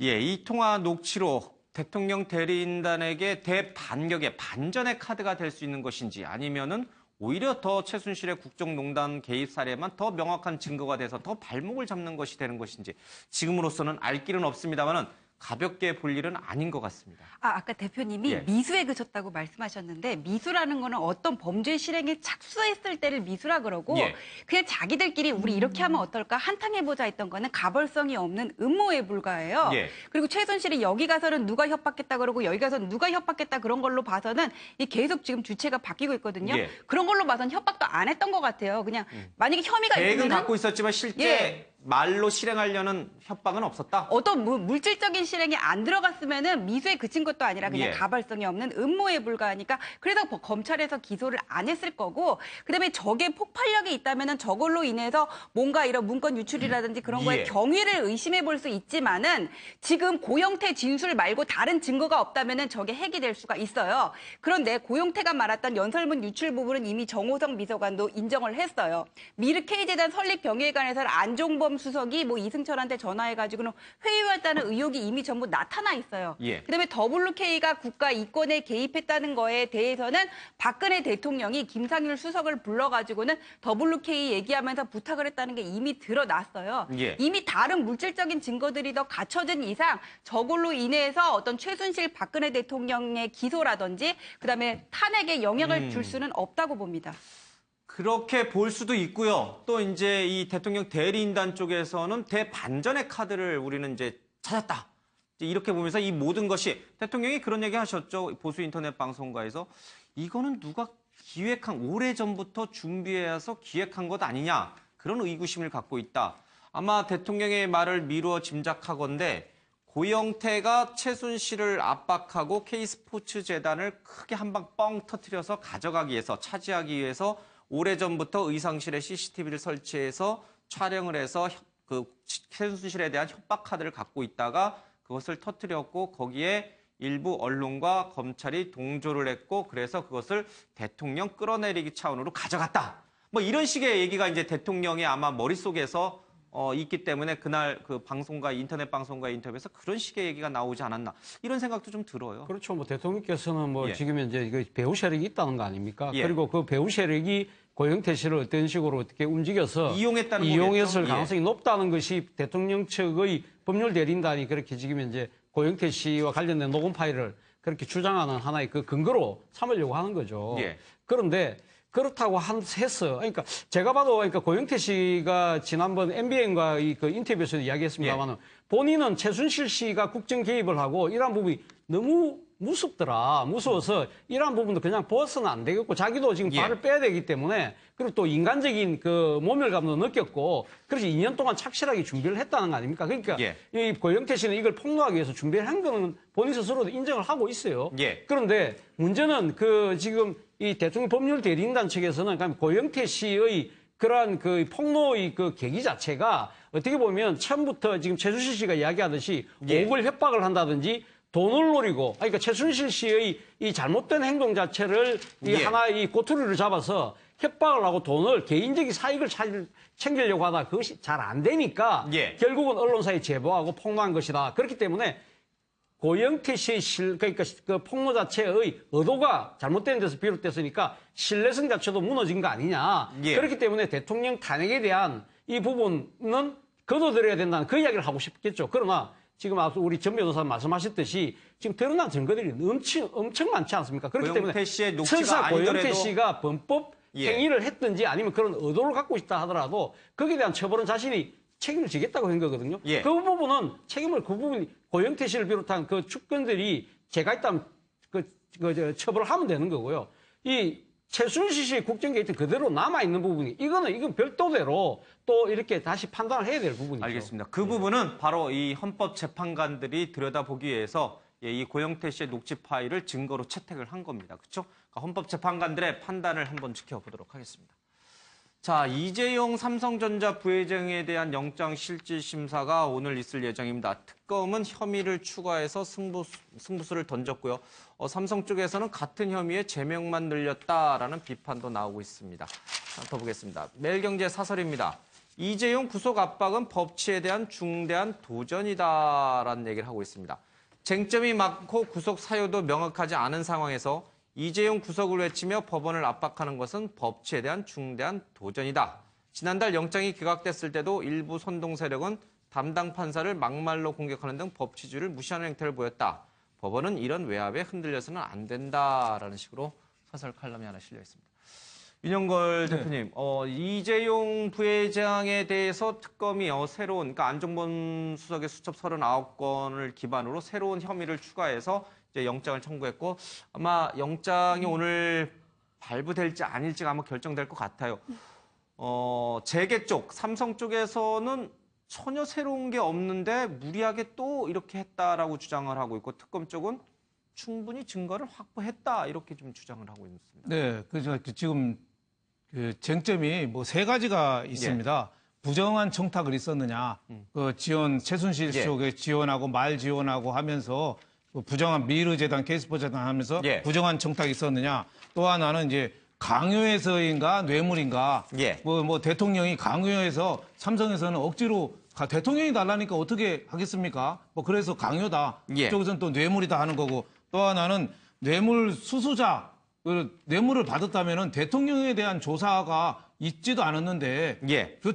Speaker 1: 예, 이 통화 녹취록 대통령 대리인단에게 대반격의 반전의 카드가 될 수 있는 것인지 아니면은 오히려 더 최순실의 국정농단 개입 사례만 더 명확한 증거가 돼서 더 발목을 잡는 것이 되는 것인지 지금으로서는 알 길은 없습니다만은 가볍게 볼 일은 아닌 것 같습니다.
Speaker 3: 아까 대표님이
Speaker 1: 예.
Speaker 3: 미수에 그쳤다고 말씀하셨는데 미수라는 거는 어떤 범죄 실행에 착수했을 때를 미수라 그러고
Speaker 1: 예.
Speaker 3: 그냥 자기들끼리 우리 이렇게 하면 어떨까 한탕해보자 했던 거는 가벌성이 없는 음모에 불과해요.
Speaker 1: 예.
Speaker 3: 그리고 최순실이 여기 가서는 누가 협박했다 그러고 여기 가서는 누가 협박했다 그런 걸로 봐서는 이 계속 지금 주체가 바뀌고 있거든요.
Speaker 1: 예.
Speaker 3: 그런 걸로 봐서는 협박도 안 했던 것 같아요. 그냥 만약에 혐의가
Speaker 1: 계획은
Speaker 3: 있으면
Speaker 1: 갖고 있었지만 실제
Speaker 3: 예.
Speaker 1: 말로 실행하려는 협박은 없었다.
Speaker 3: 어떤 물질적인 실행이 안 들어갔으면은 미수에 그친 것도 아니라 그냥
Speaker 1: 예.
Speaker 3: 가발성이 없는 음모에 불과하니까 그래서 검찰에서 기소를 안 했을 거고 그다음에 적의 폭발력이 있다면은 저걸로 인해서 뭔가 이런 문건 유출이라든지 그런 거에
Speaker 1: 예.
Speaker 3: 경위를 의심해 볼 수 있지만은 지금 고영태 진술 말고 다른 증거가 없다면은 저게 핵이 될 수가 있어요. 그런데 고영태가 말했던 연설문 유출 부분은 이미 정호성 비서관도 인정을 했어요. 미르 K재단 설립 경위관에서는 안종범 수석이 뭐 이승철한테 전화해가지고는 회유했다는 의혹이 이미 전부 나타나 있어요.
Speaker 1: 예.
Speaker 3: 그다음에 WK가 국가 이권에 개입했다는 거에 대해서는 박근혜 대통령이 김상률 수석을 불러가지고는 WK 얘기하면서 부탁을 했다는 게 이미 드러났어요.
Speaker 1: 예.
Speaker 3: 이미 다른 물질적인 증거들이 더 갖춰진 이상 저걸로 인해서 어떤 최순실 박근혜 대통령의 기소라든지 그다음에 탄핵에 영향을 줄 수는 없다고 봅니다.
Speaker 1: 그렇게 볼 수도 있고요. 또 이제 이 대통령 대리인단 쪽에서는 대반전의 카드를 우리는 이제 찾았다. 이제 이렇게 보면서 이 모든 것이 대통령이 그런 얘기 하셨죠. 보수 인터넷 방송가에서 이거는 누가 오래전부터 준비해서 기획한 것 아니냐 그런 의구심을 갖고 있다. 아마 대통령의 말을 미루어 짐작하건대 고영태가 최순실을 압박하고 K스포츠재단을 크게 한 방 뻥 터뜨려서 가져가기 위해서 차지하기 위해서 오래전부터 의상실에 CCTV를 설치해서 촬영을 해서 그 최순실에 대한 협박 카드를 갖고 있다가 그것을 터뜨렸고 거기에 일부 언론과 검찰이 동조를 했고 그래서 그것을 대통령 끌어내리기 차원으로 가져갔다. 뭐 이런 식의 얘기가 이제 대통령의 아마 머릿속에서 있기 때문에 그날 그 방송과 인터넷 방송과 인터뷰에서 그런 식의 얘기가 나오지 않았나 이런 생각도 좀 들어요.
Speaker 5: 그렇죠. 뭐 대통령께서는 뭐
Speaker 1: 예.
Speaker 5: 지금 이제 그 배후 세력이 있다는 거 아닙니까?
Speaker 1: 예.
Speaker 5: 그리고 그 배후 세력이 고영태 씨를 어떤 식으로 어떻게 움직여서
Speaker 1: 이용했다는
Speaker 5: 이용했을
Speaker 1: 거겠죠?
Speaker 5: 가능성이 높다는 것이 대통령 측의 법률 대리인단이 그렇게 지금 이제 고영태 씨와 관련된 녹음 파일을 그렇게 주장하는 하나의 그 근거로 삼으려고 하는 거죠.
Speaker 1: 예.
Speaker 5: 그런데 그렇다고 해서 그러니까 제가 봐도 그러니까 고영태 씨가 지난번 MBN과 그 인터뷰에서 이야기했습니다만 본인은 최순실 씨가 국정 개입을 하고 이러한 부분이 너무 무섭더라. 무서워서 이러한 부분도 그냥 벗어는 안 되겠고 자기도 지금 발을 빼야 되기 때문에 그리고 또 인간적인 그 모멸감도 느꼈고 그래서 2년 동안 착실하게 준비를 했다는 거 아닙니까? 그러니까 이 고영태 씨는 이걸 폭로하기 위해서 준비를 한 거는 본인 스스로도 인정을 하고 있어요. 그런데 문제는 그 지금 이 대통령 법률 대리인단 측에서는 그러니까 고영태 씨의 그러한 그 폭로의 그 계기 자체가 어떻게 보면 처음부터 지금 최순실 씨가 이야기하듯이 옥을 협박을 한다든지 돈을 노리고, 그러니까 최순실 씨의 이 잘못된 행동 자체를 이 하나의 꼬투리를 잡아서 협박을 하고 돈을 개인적인 사익을 챙기려고 하다 그것이 잘 안 되니까 결국은 언론사에 제보하고 폭로한 것이다. 그렇기 때문에 고영태 씨의 그러니까 그 폭로 자체의 의도가 잘못된 데서 비롯됐으니까 신뢰성 자체도 무너진 거 아니냐. 그렇기 때문에 대통령 탄핵에 대한 이 부분은 거둬들여야 된다는 그 이야기를 하고 싶겠죠. 그러나 지금 앞서 우리 전 변호사 말씀하셨듯이 지금 드러난 증거들이 엄청 많지 않습니까? 그렇기 때문에 설사 고영태 씨가 범법 행위를 했든지 아니면 그런 의도를 갖고 있다 하더라도 거기에 대한 처벌은 자신이 책임을 지겠다고 한 거거든요. 그 부분은 그 부분이 고영태 씨를 비롯한 그 축건들이 죄가 있다면 처벌을 하면 되는 거고요. 이 최순실 씨의 국정게이트 그대로 남아있는 부분이 이건 별도대로 또 이렇게 다시 판단을 해야 될 부분이죠.
Speaker 1: 알겠습니다. 그 부분은 바로 이 헌법재판관들이 들여다보기 위해서 이 고영태 씨의 녹취 파일을 증거로 채택을 한 겁니다. 그렇죠? 그러니까 헌법재판관들의 판단을 한번 지켜보도록 하겠습니다. 자, 이재용 삼성전자 부회장에 대한 영장실질심사가 오늘 있을 예정입니다. 특검은 혐의를 추가해서 승부수를 던졌고요. 삼성 쪽에서는 같은 혐의에 제명만 늘렸다라는 비판도 나오고 있습니다. 더 보겠습니다. 매일경제 사설입니다. 이재용 구속 압박은 법치에 대한 중대한 도전이다라는 얘기를 하고 있습니다. 쟁점이 많고 구속 사유도 명확하지 않은 상황에서 이재용 구속을 외치며 법원을 압박하는 것은 법치에 대한 중대한 도전이다. 지난달 영장이 기각됐을 때도 일부 선동 세력은 담당 판사를 막말로 공격하는 등 법치주의를 무시하는 행태를 보였다. 법원은 이런 외압에 흔들려서는 안 된다라는 식으로 사설 칼럼이 하나 실려 있습니다. 윤영걸 대표님, 이재용 부회장에 대해서 특검이 새로운, 그러니까 안종범 수석의 수첩 39건을 기반으로 새로운 혐의를 추가해서 이제 영장을 청구했고 아마 영장이 오늘 발부될지 아닐지가 아마 결정될 것 같아요. 재계 쪽, 삼성 쪽에서는 전혀 새로운 게 없는데 무리하게 또 이렇게 했다라고 주장을 하고 있고 특검 쪽은 충분히 증거를 확보했다 이렇게 좀 주장을 하고 있습니다.
Speaker 4: 네, 그래서 지금 그 쟁점이 뭐 세 가지가 있습니다. 부정한 청탁을 있었느냐, 그 최순실 쪽에 지원하고 말 지원하고 하면서 그 부정한 미르재단, K스포츠재단 하면서 부정한 청탁이 있었느냐. 또 하나는 이제 강요해서인가 뇌물인가. 뭐 대통령이 강요해서 삼성에서는 억지로 대통령이 달라니까 어떻게 하겠습니까? 뭐 그래서 강요다. 이쪽에서는 또 뇌물이다 하는 거고. 또 하나는 뇌물 수수자, 뇌물을 받았다면은 대통령에 대한 조사가 있지도 않았는데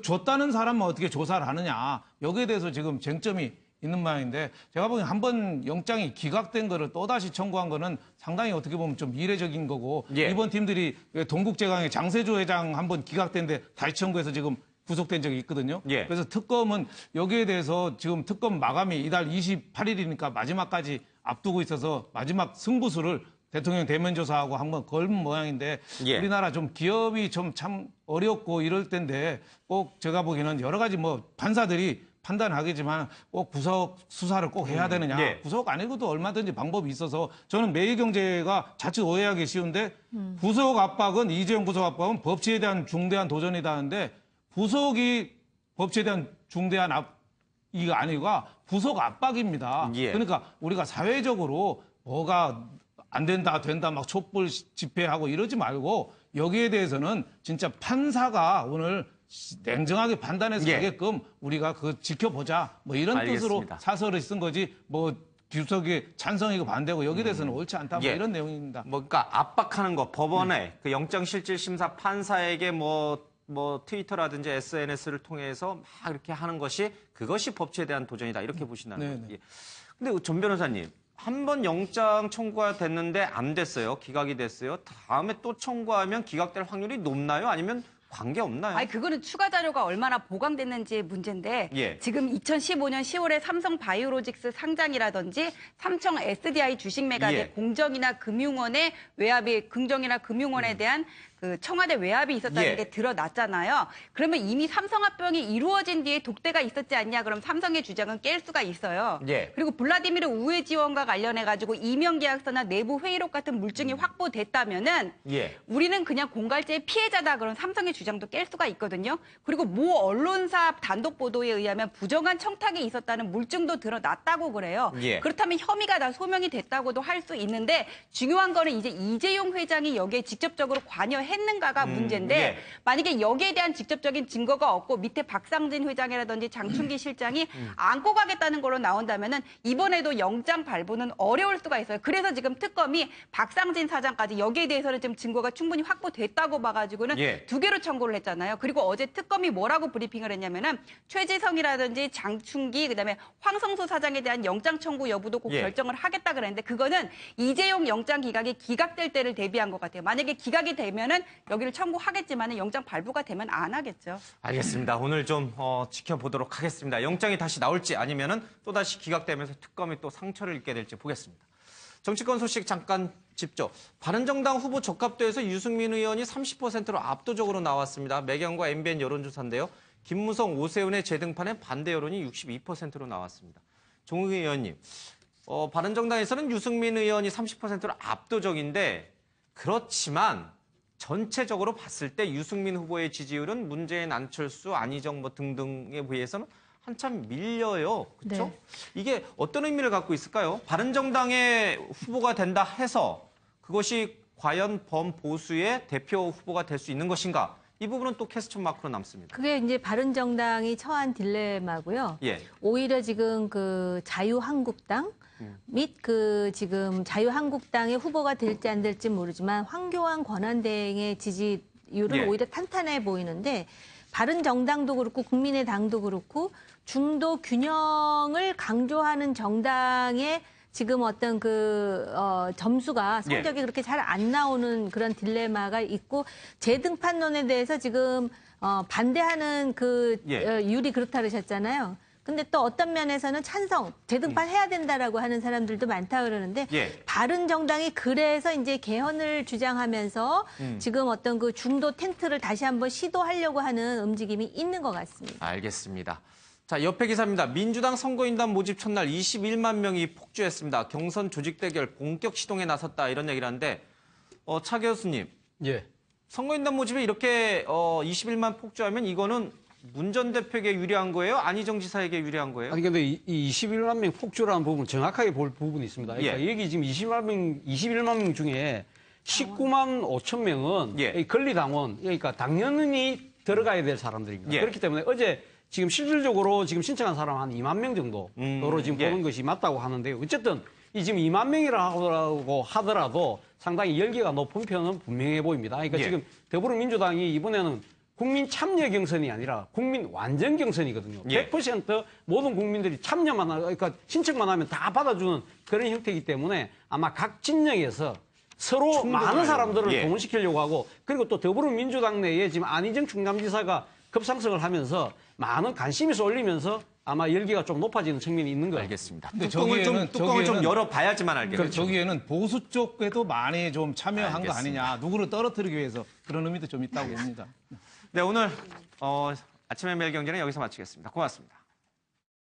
Speaker 4: 줬다는 사람은 어떻게 조사를 하느냐. 여기에 대해서 지금 쟁점이 있는 모양인데 제가 보기엔 한번 영장이 기각된 거를 또다시 청구한 거는 상당히 어떻게 보면 좀 이례적인 거고 이번 팀들이 동국제강의 장세조 회장 한번 기각된데 다시 청구해서 지금 구속된 적이 있거든요. 그래서 특검은 여기에 대해서 지금 특검 마감이 이달 28일이니까 마지막까지 앞두고 있어서 마지막 승부수를 대통령 대면 조사하고 한번 걸은 모양인데
Speaker 1: 예.
Speaker 4: 우리나라 좀 기업이 좀 참 어렵고 이럴 텐데 꼭 제가 보기에는 여러 가지 뭐 판사들이 판단하겠지만 꼭 구속 수사를 꼭 해야 되느냐.
Speaker 1: 예.
Speaker 4: 구속 아니고도 얼마든지 방법이 있어서 저는 매일경제가 자칫 오해하기 쉬운데 구속 압박은 이재용 구속 압박은 법치에 대한 중대한 도전이다 하는데 구속이 법치에 대한 중대한 이거 아니가 구속 압박입니다.
Speaker 1: 예.
Speaker 4: 그러니까 우리가 사회적으로 뭐가 안 된다 막 촛불 집회하고 이러지 말고 여기에 대해서는 진짜 판사가 오늘 냉정하게 판단해서
Speaker 1: 예.
Speaker 4: 하게끔 우리가 그 지켜보자 뭐 이런 뜻으로
Speaker 1: 알겠습니다.
Speaker 4: 사설을 쓴 거지 뭐 규석이 찬성이고 반대고 여기에 대해서는 옳지 않다 뭐
Speaker 1: 예.
Speaker 4: 이런 내용입니다.
Speaker 1: 뭐 그러니까 압박하는 거 법원에 그 영장실질심사 판사에게 뭐 트위터라든지 SNS를 통해서 막 이렇게 하는 것이 그것이 법치에 대한 도전이다 이렇게 보신다는
Speaker 4: 네네.
Speaker 1: 거죠. 예. 근데 전 변호사님 한 번 영장 청구가 됐는데 안 됐어요. 기각이 됐어요. 다음에 또 청구하면 기각될 확률이 높나요? 아니면 관계 없나요?
Speaker 3: 아니 그거는 추가 자료가 얼마나 보강됐는지의 문제인데
Speaker 1: 예.
Speaker 3: 지금 2015년 10월에 삼성 바이오로직스 상장이라든지 삼성 SDI 주식 매각에
Speaker 1: 예.
Speaker 3: 공정이나 금융원의 외압이 긍정이나 금융원에 대한 그 청와대 외압이 있었다는
Speaker 1: 예.
Speaker 3: 게 드러났잖아요. 그러면 이미 삼성합병이 이루어진 뒤에 독대가 있었지 않냐? 그럼 삼성의 주장은 깰 수가 있어요.
Speaker 1: 예.
Speaker 3: 그리고 블라디미르 우회 지원과 관련해 가지고 이명 계약서나 내부 회의록 같은 물증이 확보됐다면은
Speaker 1: 예.
Speaker 3: 우리는 그냥 공갈죄의 피해자다 그런 삼성의 주장도 깰 수가 있거든요. 그리고 모 언론사 단독 보도에 의하면 부정한 청탁이 있었다는 물증도 드러났다고 그래요.
Speaker 1: 예.
Speaker 3: 그렇다면 혐의가 다 소명이 됐다고도 할 수 있는데 중요한 거는 이제 이재용 회장이 여기에 직접적으로 관여했는가가 문제인데
Speaker 1: 예.
Speaker 3: 만약에 여기에 대한 직접적인 증거가 없고 밑에 박상진 회장이라든지 장충기 실장이 안고 가겠다는 걸로 나온다면은 이번에도 영장 발부는 어려울 수가 있어요. 그래서 지금 특검이 박상진 사장까지 여기에 대해서는 지금 증거가 충분히 확보됐다고 봐가지고는
Speaker 1: 예.
Speaker 3: 두 개로 청구를 했잖아요. 그리고 어제 특검이 뭐라고 브리핑을 했냐면은 최재성이라든지 장충기 그다음에 황성수 사장에 대한 영장 청구 여부도 꼭
Speaker 1: 예.
Speaker 3: 결정을 하겠다 그랬는데 그거는 이재용 영장 기각이 기각될 때를 대비한 것 같아요. 만약에 기각이 되면은 여기를 청구하겠지만은 영장 발부가 되면 안 하겠죠.
Speaker 1: 알겠습니다. 오늘 좀 지켜보도록 하겠습니다. 영장이 다시 나올지 아니면은 또 다시 기각되면서 특검이 또 상처를 입게 될지 보겠습니다. 정치권 소식 잠깐 짚죠. 바른정당 후보 적합도에서 유승민 의원이 30%로 압도적으로 나왔습니다. 매경과 MBN 여론조사인데요. 김무성, 오세훈의 재등판에 반대 여론이 62%로 나왔습니다. 종욱 의원님, 바른정당에서는 유승민 의원이 30%로 압도적인데 그렇지만 전체적으로 봤을 때 유승민 후보의 지지율은 문재인, 안철수, 안희정 뭐 등등에 비해서는 한참 밀려요. 그렇죠?
Speaker 2: 네.
Speaker 1: 이게 어떤 의미를 갖고 있을까요? 바른정당의 후보가 된다 해서 그것이 과연 범보수의 대표 후보가 될 수 있는 것인가? 이 부분은 또 퀘스천 마크로 남습니다.
Speaker 2: 그게 이제 바른정당이 처한 딜레마고요.
Speaker 1: 예.
Speaker 2: 오히려 지금 그 자유한국당 및 그 지금 자유한국당의 후보가 될지 안 될지 모르지만 황교안 권한대행의 지지율은
Speaker 1: 예.
Speaker 2: 오히려 탄탄해 보이는데 바른정당도 그렇고 국민의당도 그렇고 중도 균형을 강조하는 정당의 지금 어떤 점수가 성적이 그렇게 잘 안 나오는 그런 딜레마가 있고 재등판론에 대해서 지금 반대하는 율이 그렇다 그러셨잖아요. 근데 또 어떤 면에서는 찬성, 재등판 해야 된다라고 하는 사람들도 많다 그러는데 바른정당이 그래서 이제 개헌을 주장하면서 지금 어떤 그 중도 텐트를 다시 한번 시도하려고 하는 움직임이 있는 것 같습니다.
Speaker 1: 알겠습니다. 자, 옆에 기사입니다. 민주당 선거인단 모집 첫날 21만 명이 폭주했습니다. 경선 조직 대결 본격 시동에 나섰다 이런 얘기를 하는데 차 교수님.
Speaker 5: 예.
Speaker 1: 선거인단 모집에 이렇게 21만 폭주하면 이거는 문 전 대표에게 유리한 거예요? 안희정 지사에게 유리한 거예요?
Speaker 5: 아니 근데 이 21만 명 폭주라는 부분 정확하게 볼 부분이 있습니다. 그러니까
Speaker 1: 예.
Speaker 5: 여기 지금 21만 명 중에 19만 5천 명은 이 권리당원, 그러니까 당연히 들어가야 될 사람들입니다.
Speaker 1: 예.
Speaker 5: 그렇기 때문에 어제 지금 실질적으로 지금 신청한 사람 한 2만 명 정도로 지금 보는 것이 맞다고 하는데요. 어쨌든 이 지금 2만 명이라고 하더라도 상당히 열기가 높은 편은 분명해 보입니다. 그러니까 지금 더불어민주당이 이번에는 국민 참여 경선이 아니라 국민 완전 경선이거든요. 100% 모든 국민들이 참여만 그러니까 신청만 하면 다 받아주는 그런 형태이기 때문에 아마 각 진영에서 서로 많은 사람들을 동원시키려고 하고 그리고 또 더불어민주당 내에 지금 안희정 충남지사가 급상승을 하면서 많은 관심이 쏠리면서 아마 열기가 좀 높아지는 측면이 있는 거예요.
Speaker 1: 알겠습니다.
Speaker 4: 근데
Speaker 1: 뚜껑을 좀 열어봐야지만 알겠죠.
Speaker 4: 저기에는 보수 쪽에도 많이 좀 참여한
Speaker 1: 알겠습니다.
Speaker 4: 거 아니냐. 누구를 떨어뜨리기 위해서 그런 의미도 좀 있다고 봅니다.
Speaker 1: 네, 오늘 아침의 매일경제는 여기서 마치겠습니다. 고맙습니다.